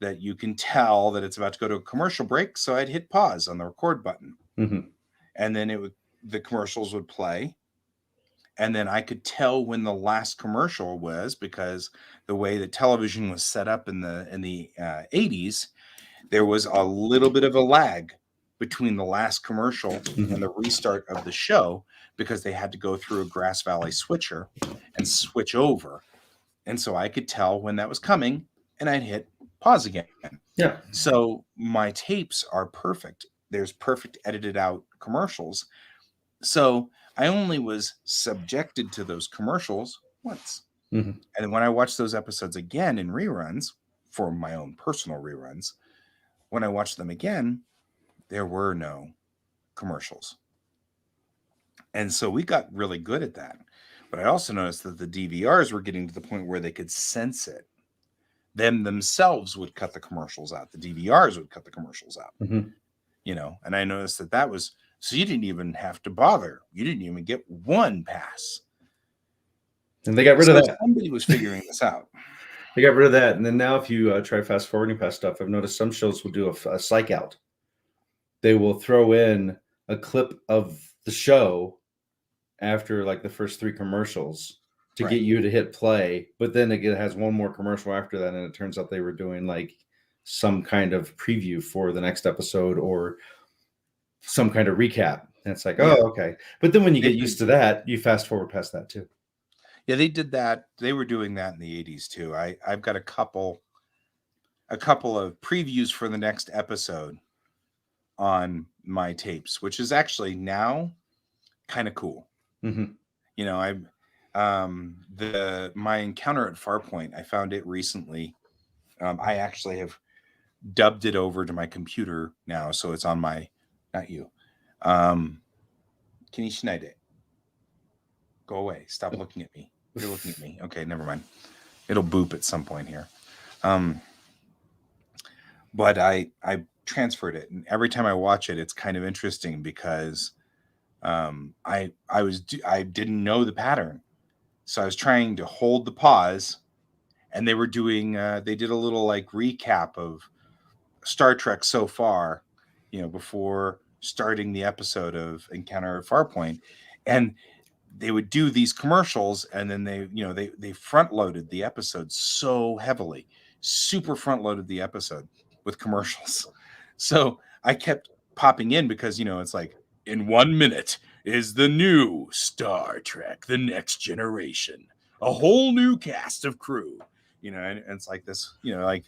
that you can tell that it's about to go to a commercial break. So I'd hit pause on the record button, mhm, and then the commercials would play, and then I could tell when the last commercial was because the way that television was set up in the 80s, there was a little bit of a lag between the last commercial and mhm. the restart of the show because they had to go through a Grass Valley switcher and switch over. And so I could tell when that was coming and I'd hit pause again. Yeah. So my tapes are perfect. There's perfect edited out commercials. So I only was subjected to those commercials once. Mhm. And when I watched those episodes again in reruns for my own personal reruns, when I watched them again, there were no commercials. And so we got really good at that. But I also noticed that the DVRs were getting to the point where they could sense it. Them themselves would cut the commercials out. The DVRs would cut the commercials out, Mhm. and I noticed that was so you didn't even have to bother. You didn't even get one pass. And they got rid of So that. somebody was figuring this out. They got rid of that, and then now if you try fast forwarding past stuff, I've noticed some shows will do a psych out. They will throw in a clip of the show after like the first 3 commercials to Right. get you to hit play, but then it has one more commercial after that, and it turns out they were doing like some kind of preview for the next episode or some kind of recap. And it's like, Yeah. oh, okay. But then when you They get did, used to that, you fast forward past that too. yeah, they did that. They were doing that in the 80s too. I've got a couple of previews for the next episode on my tapes, which is actually now kind of cool. Mhm. I the my encounter at Farpoint, I found it recently. I actually have dubbed it over to my computer now, so it's on my not you. Can you schneid it? Go away. Stop looking at me. You're looking at me. Okay, never mind. It'll boop at some point here. But I transferred it, and every time I watch it, it's kind of interesting because I didn't know the pattern, so I was trying to hold the pause, and they were doing they did a little like recap of Star Trek so far, before starting the episode of Encounter at Farpoint, and they would do these commercials, and then they front loaded the episode so heavily, super front loaded the episode with commercials. So I kept popping in because it's like in 1 minute is the new Star Trek, the Next Generation, a whole new cast of crew, and it's like this, like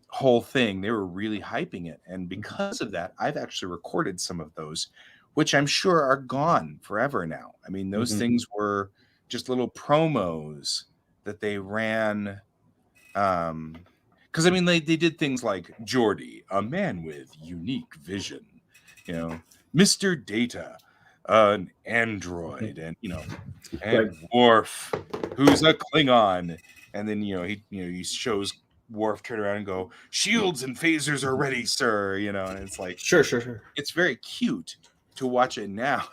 whole thing. They were really hyping it, and because of that, I've actually recorded some of those, which I'm sure are gone forever now. I mean, those Mhm. things were just little promos that they ran. Because I mean, they did things like Geordi, a man with unique vision, Mr. Data, an android, and Right. and Worf, who's a Klingon, and then he shows Worf turn around and go, "Shields and phasers are ready, sir," and it's like Sure, sure, sure. it's very cute to watch it now.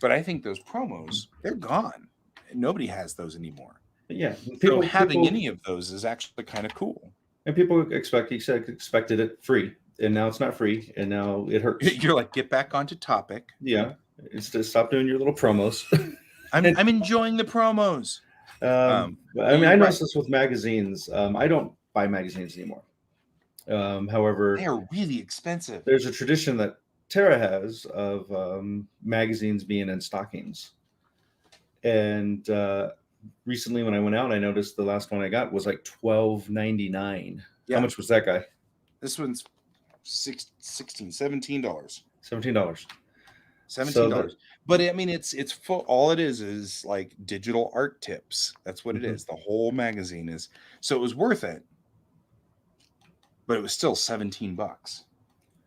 But I think those promos, they're gone. Nobody has those anymore. But yeah, So people having people any of those is actually kind of cool. and people expected it free, and now it's not free, and now it hurts. You're like, get back onto topic. Yeah, it's to stop doing your little promos. And, I'm enjoying the promos. I But mean, you're I right. noticed this with magazines. I don't buy magazines anymore. They However, are really expensive. there's a tradition that Tara has of magazines being in stockings. And recently, when I went out, I noticed the last one I got was like $12.99. Yeah. How much was that guy? This one's $17. $17. $17. But I mean, it's full. All it is like digital art tips. That's what it is. The whole magazine is. So it was worth it. But it was still $17.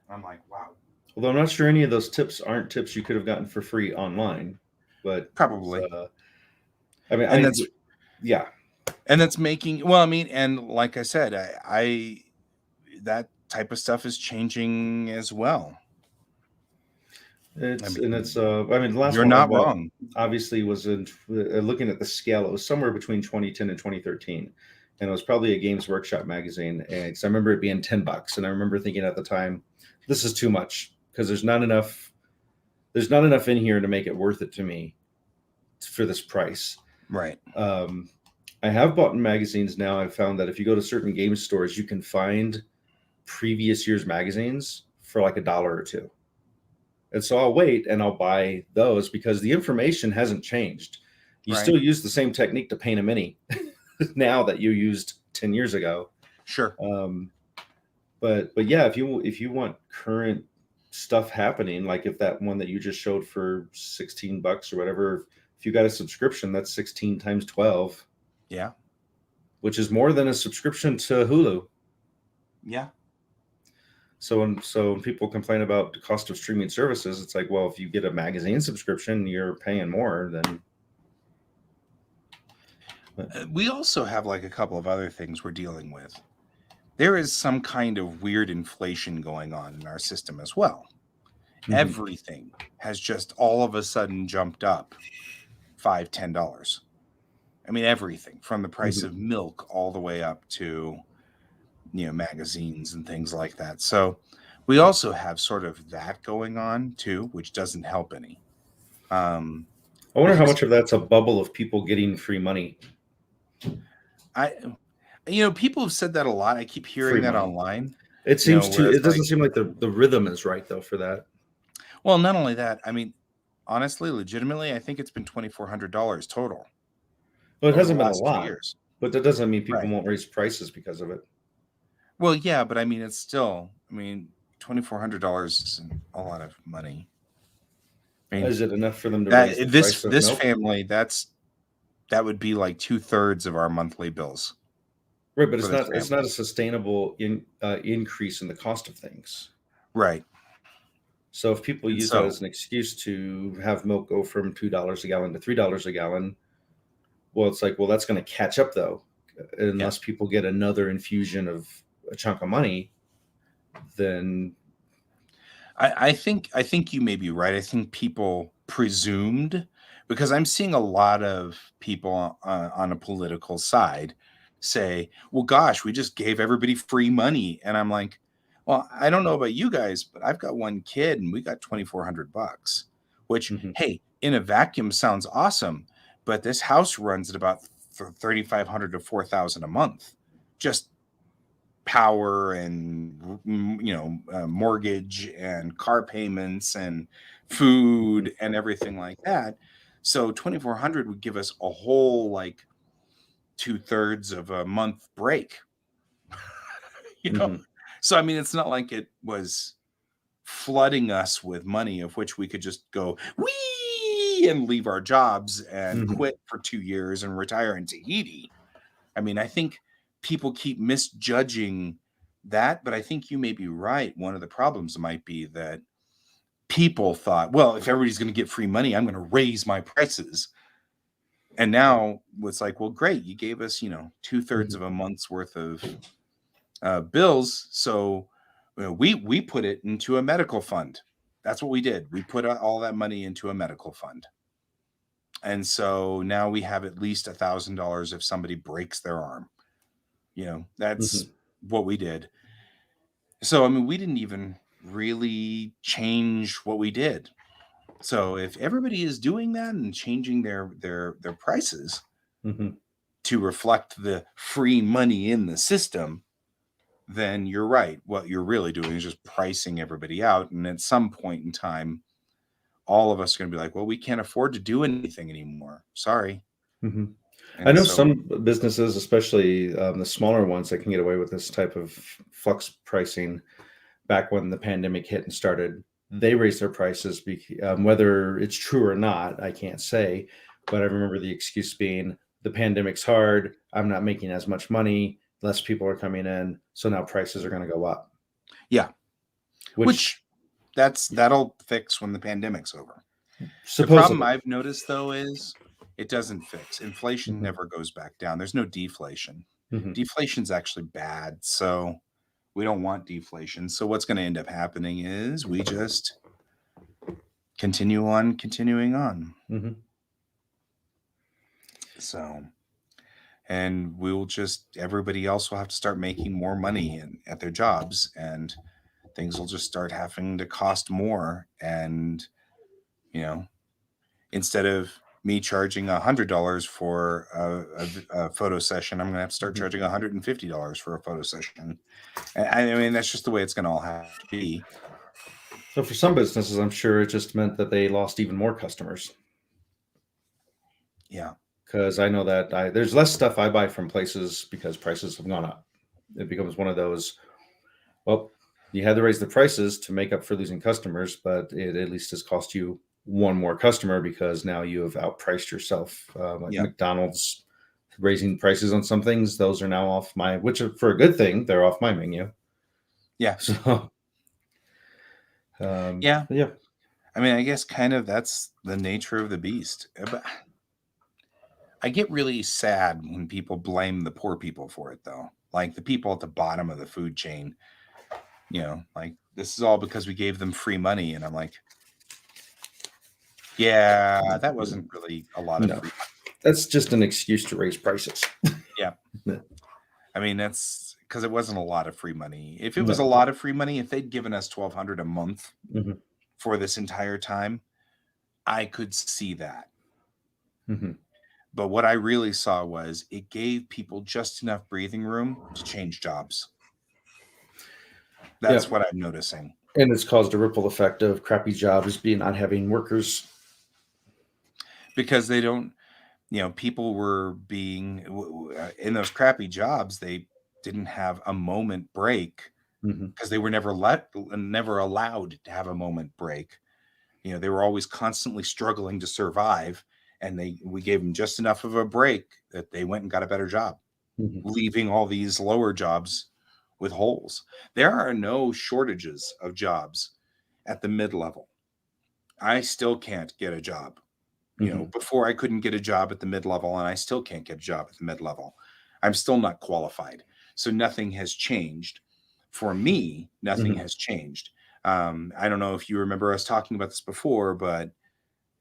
I'm like, wow. Although I'm not sure any of those tips aren't tips you could have gotten for free online, but Probably. I mean, And that's yeah. And that's making, well, I mean, and like I said, I that type of stuff is changing as well. The last You're one I not bought, wrong. obviously, was looking at the scale. It was somewhere between 2010 and 2013, and it was probably a Games Workshop magazine. And I remember it being $10, and I remember thinking at the time, this is too much because there's not enough in here to make it worth it to me for this price. Right. I have bought in magazines now. I've found that if you go to certain game stores, you can find previous year's magazines for like $1 or $2. And so I'll wait and I'll buy those because the information hasn't changed. You still use the same technique to paint a mini now that you used 10 years ago. Sure. But yeah, if you want current stuff happening, like if that one that you just showed for $16 or whatever, if you got a subscription, that's 16 times 12. Yeah. Which is more than a subscription to Hulu. Yeah. So when people complain about the cost of streaming services, it's like, well, if you get a magazine subscription, you're paying more than. We also have like a couple of other things we're dealing with. There is some kind of weird inflation going on in our system as well. Mm-hmm. Everything has just all of a sudden jumped up $5, $10. I mean, everything from the price of milk all the way up to, magazines and things like that. So we also have sort of that going on too, which doesn't help any. I wonder how much of that's a bubble of people getting free money. People have said that a lot. I keep hearing that online. It seems it doesn't seem like the rhythm is right though for that. Well, not only that, I mean, honestly, legitimately, I think it's been $2,400 total. Well, it hasn't been a lot, but that doesn't mean people won't raise prices because of it. Well, yeah, but I mean, it's still, $2,400 is a lot of money. Is it enough for them to raise the price of this milk? family? That would be like 2/3 of our monthly bills. Right, but it's not a sustainable increase in the cost of things. Right. So if people use that as an excuse to have milk go from $2 a gallon to $3 a gallon. Well, it's like, that's going to catch up though, unless people get another infusion of a chunk of money. Then I think you may be right. I think people presumed, because I'm seeing a lot of people on a political side say, "Well, gosh, we just gave everybody free money," and I'm like, "Well, I don't know about you guys, but I've got one kid and we got $2,400, which, hey, in a vacuum sounds awesome." But this house runs at about $3,500 to $4,000 a month, just power and mortgage and car payments and food and everything like that. So $2,400 would give us a whole like 2/3 of a month break. So I mean, it's not like it was flooding us with money of which we could just go wee and leave our jobs and quit for 2 years and retire in Tahiti. I mean, I think people keep misjudging that, but I think you may be right. One of the problems might be that people thought, well, if everybody's going to get free money, I'm going to raise my prices. And now it's like, well, great. You gave us, 2/3 of a month's worth of bills. So we put it into a medical fund. That's what we did. We put all that money into a medical fund. And so now we have at least $1,000 if somebody breaks their arm. That's what we did. So, I mean, we didn't even really change what we did. So if everybody is doing that and changing their prices to reflect the free money in the system, then you're right. What you're really doing is just pricing everybody out. And at some point in time, all of us are going to be like, well, we can't afford to do anything anymore. Sorry. I know some businesses, especially the smaller ones, that can get away with this type of flux pricing. back when the pandemic hit and started, they raised their prices. Whether it's true or not, I can't say. But I remember the excuse being, the pandemic's hard. I'm not making as much money. Less people are coming in. So now prices are going to go up. Yeah. Which That'll fix when the pandemic's over. The supposedly, problem I've noticed, though, is it doesn't fix. Inflation Mhm. never goes back down. There's no deflation. Mhm. Deflation's actually bad. So we don't want deflation. So what's going to end up happening is we just continuing on. Mhm. So, and everybody else will have to start making more money at their jobs, and things will just start having to cost more. And, instead of me charging $100 for a photo session, I'm going to have to start Mhm. charging $150 for a photo session. And I mean, that's just the way it's going to all have to be. So for some businesses, I'm sure it just meant that they lost even more customers. Yeah. Because I know that there's less stuff I buy from places because prices have gone up. It becomes one of those, well, you had to raise the prices to make up for losing customers, but it at least has cost you one more customer because now you have outpriced yourself. Like Yeah. McDonald's raising prices on some things, those are now off which are for a good thing, they're off my menu. Yeah. So, Yeah. yeah. I mean, I guess kind of that's the nature of the beast. But I get really sad when people blame the poor people for it, though. Like the people at the bottom of the food chain, like this is all because we gave them free money. And I'm like, yeah, that wasn't really a lot of free money. That's just an excuse to raise prices. Yeah. I mean, that's because it wasn't a lot of free money. If it No. was a lot of free money, if they'd given us $1,200 a month Mhm. for this entire time, I could see that. Mhm. But what I really saw was it gave people just enough breathing room to change jobs. That's what I'm noticing. And it's caused a ripple effect of crappy jobs not having workers. Because they don't, people were being in those crappy jobs. They didn't have a moment break because they were never allowed to have a moment break. They were always constantly struggling to survive, and we gave them just enough of a break that they went and got a better job, leaving all these lower jobs with holes. There are no shortages of jobs at the mid-level. I still can't get a job. Before I couldn't get a job at the mid-level, and I still can't get a job at the mid-level. I'm still not qualified. So nothing has changed. For me, nothing has changed. I don't know if you remember us talking about this before, but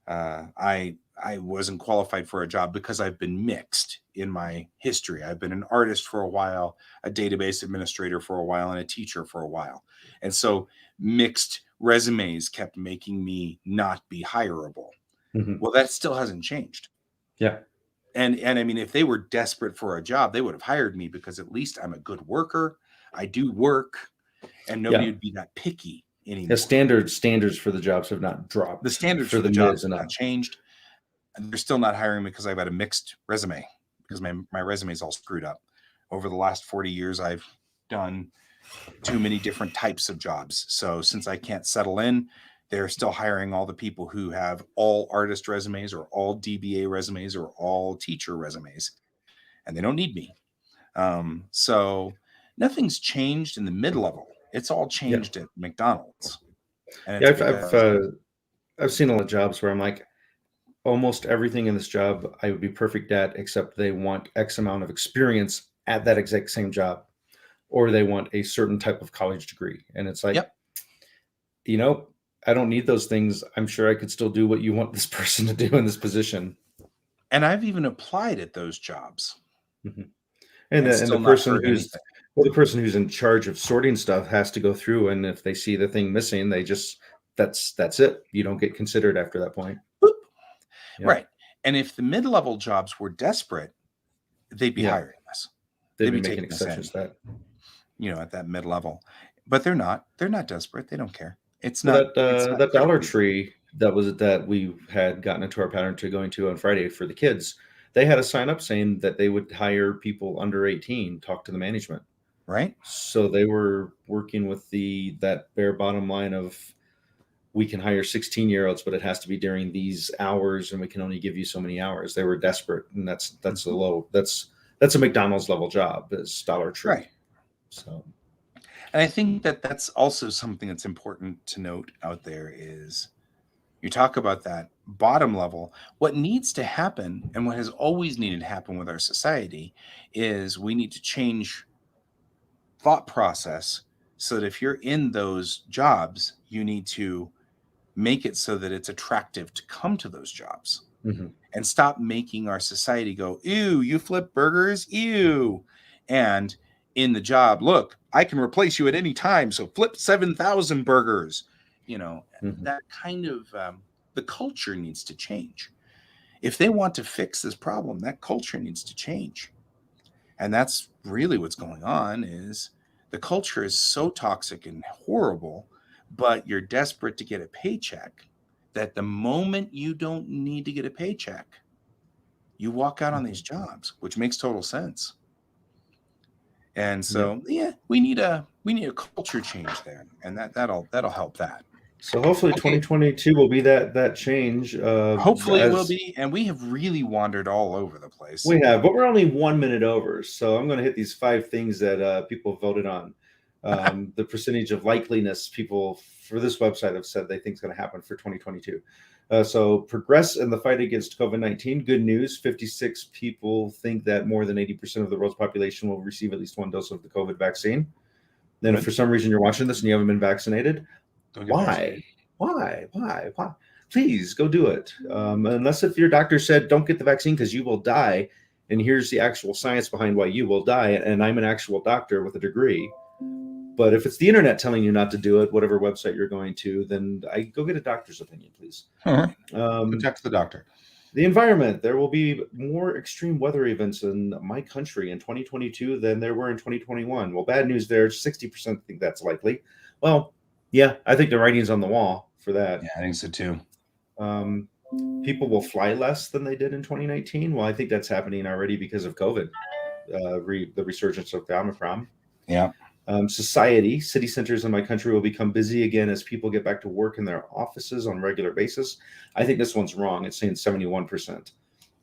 I wasn't qualified for a job because I've been mixed in my history. I've been an artist for a while, a database administrator for a while, and a teacher for a while. And so mixed resumes kept making me not be hireable. Well, that still hasn't changed. Yeah. And I mean, if they were desperate for a job, they would have hired me because at least I'm a good worker. I do work, and nobody would be that picky anymore. The standards for the jobs have not dropped. The standards for the jobs have not changed. And they're still not hiring me because I've got a mixed resume, because my resume is all screwed up. Over the last 40 years, I've done too many different types of jobs. So since I can't settle in, they're still hiring all the people who have all artist resumes or all DBA resumes or all teacher resumes, and they don't need me. So nothing's changed in the mid-level. It's all changed at McDonald's. And I've seen a lot of jobs where I'm like, almost everything in this job I would be perfect at, except they want X amount of experience at that exact same job, or they want a certain type of college degree. And it's like, I don't need those things. I'm sure I could still do what you want this person to do in this position. And I've even applied at those jobs. And the person who's in charge of sorting stuff has to go through, and if they see the thing missing, they just that's it. You don't get considered after that point. Right. And if the mid-level jobs were desperate, they'd be hiring us. They'd be making exceptions to that. At that mid-level. But they're not. They're not desperate. They don't care. It's not that Dollar Tree that we had gotten into our pattern to going to on Friday for the kids. They had a sign up saying that they would hire people under 18, talk to the management. Right. So they were working with that bare bottom line of, we can hire 16-year-olds, but it has to be during these hours, and we can only give you so many hours. They were desperate, and that's a low. That's a McDonald's level job, is Dollar Tree. Right. So, and I think that that's also something that's important to note out there is you talk about that bottom level. What needs to happen, and what has always needed to happen with our society, is we need to change thought process so that if you're in those jobs, you need to make it so that it's attractive to come to those jobs. And stop making our society go, ew, you flip burgers, ew. And in the job, look, I can replace you at any time, so flip 7,000 burgers. That kind of the culture needs to change. If they want to fix this problem, that culture needs to change. And that's really what's going on, is the culture is so toxic and horrible, but you're desperate to get a paycheck, that the moment you don't need to get a paycheck, you walk out on these jobs, which makes total sense. And so, we need a culture change there, and that'll help that. So hopefully 2022 will be that change. Hopefully it will be, and we have really wandered all over the place. We have, but we're only 1 minute over, so I'm going to hit these 5 things that people voted on. The percentage of likeliness people for this website have said they think is going to happen for 2022. So progress in the fight against COVID-19. Good news. 56 people think that more than 80% of the world's population will receive at least 1 dose of the COVID vaccine. Then if for some reason you're watching this and you haven't been vaccinated, why? Please go do it. Unless if your doctor said, don't get the vaccine because you will die. And here's the actual science behind why you will die. And I'm an actual doctor with a degree. But if it's the internet telling you not to do it, whatever website you're going to, then I go get a doctor's opinion, please. All right. Talk to the doctor. The environment. There will be more extreme weather events in my country in 2022 than there were in 2021. Well, bad news there. 60% think that's likely. Well, yeah, I think the writing's on the wall for that. Yeah, I think so too. People will fly less than they did in 2019. Well, I think that's happening already because of COVID, the resurgence of the Omicron. Yeah. Society, city centers in my country will become busy again as people get back to work in their offices on a regular basis. I think this one's wrong. It's saying 71%.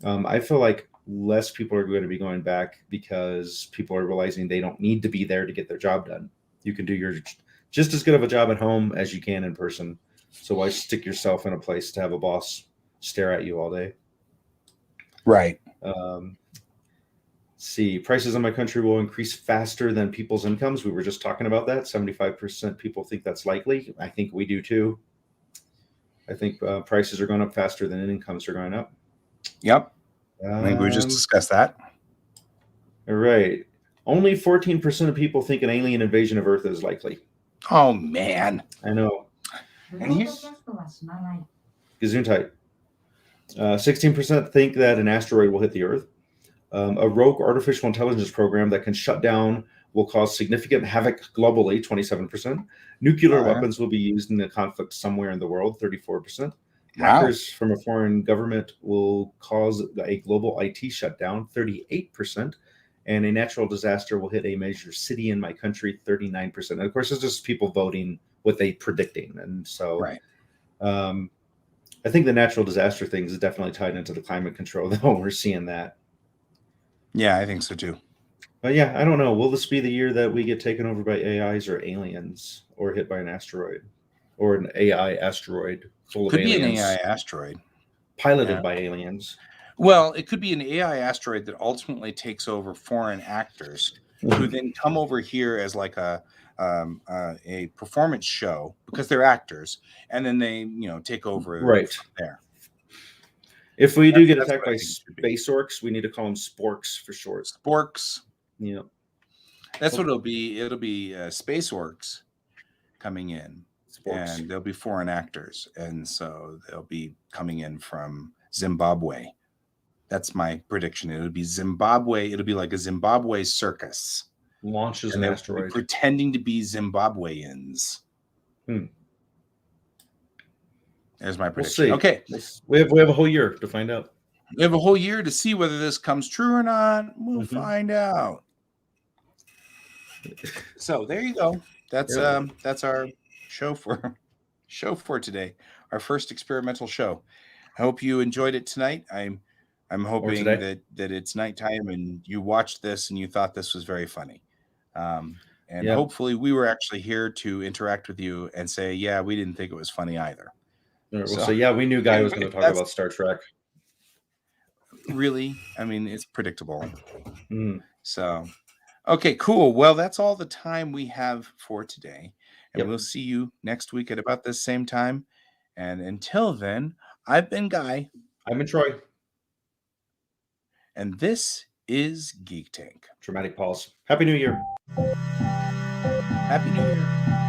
I feel like less people are going to be going back because people are realizing they don't need to be there to get their job done. You can do just as good of a job at home as you can in person. So why stick yourself in a place to have a boss stare at you all day? Right. See, prices in my country will increase faster than people's incomes. We were just talking about that. 75% people think that's likely. I think we do too. I think prices are going up faster than incomes are going up. Yep. I think we just discussed that. All right. Only 14% of people think an alien invasion of Earth is likely. Oh, man. I know. And here's Gesundheit. 16% think that an asteroid will hit the Earth. A rogue artificial intelligence program that can shut down will cause significant havoc globally, 27%. Nuclear weapons will be used in a conflict somewhere in the world, 34%. Hackers from a foreign government will cause a global IT shutdown, 38%. And a natural disaster will hit a major city in my country, 39%. And of course, it's just people voting what they predicting. And so I think the natural disaster thing is definitely tied into the climate control, though. We're seeing that. Yeah, I think so too. But yeah, I don't know. Will this be the year that we get taken over by AIs or aliens or hit by an asteroid or an AI asteroid full of aliens? Could be an AI asteroid. Piloted by aliens. Well, it could be an AI asteroid that ultimately takes over foreign actors who then come over here as like a performance show because they're actors, and then they take over from there. If we do get attacked by space orcs, we need to call them sporks for short. Sporks. Yeah. That's what it'll be. It'll be space orcs coming in, and they'll be foreign actors, and so they'll be coming in from Zimbabwe. That's my prediction. It'll be Zimbabwe. It'll be like a Zimbabwe circus. Launches an asteroid. Pretending to be Zimbabweans. There's my prediction. We'll see. Okay. We have a whole year to find out. We have a whole year to see whether this comes true or not. We'll find out. So there you go. That's Yeah. that's our show for today. Our first experimental show. I hope you enjoyed it tonight. I'm hoping today. that it's nighttime and you watched this and you thought this was very funny. And Yep. hopefully we were actually here to interact with you and say, yeah, we didn't think it was funny either. All right, well, So so yeah, we knew Guy was going anyway, to talk that's about Star Trek. really, I mean, it's predictable. Mm. So, okay, cool. Well, that's all the time we have for today. And Yep. we'll see you next week at about the same time. And until then, I've been Guy, I'm in Troy. and this is Geek Tank. Dramatic pause. Happy New Year. Happy New Year.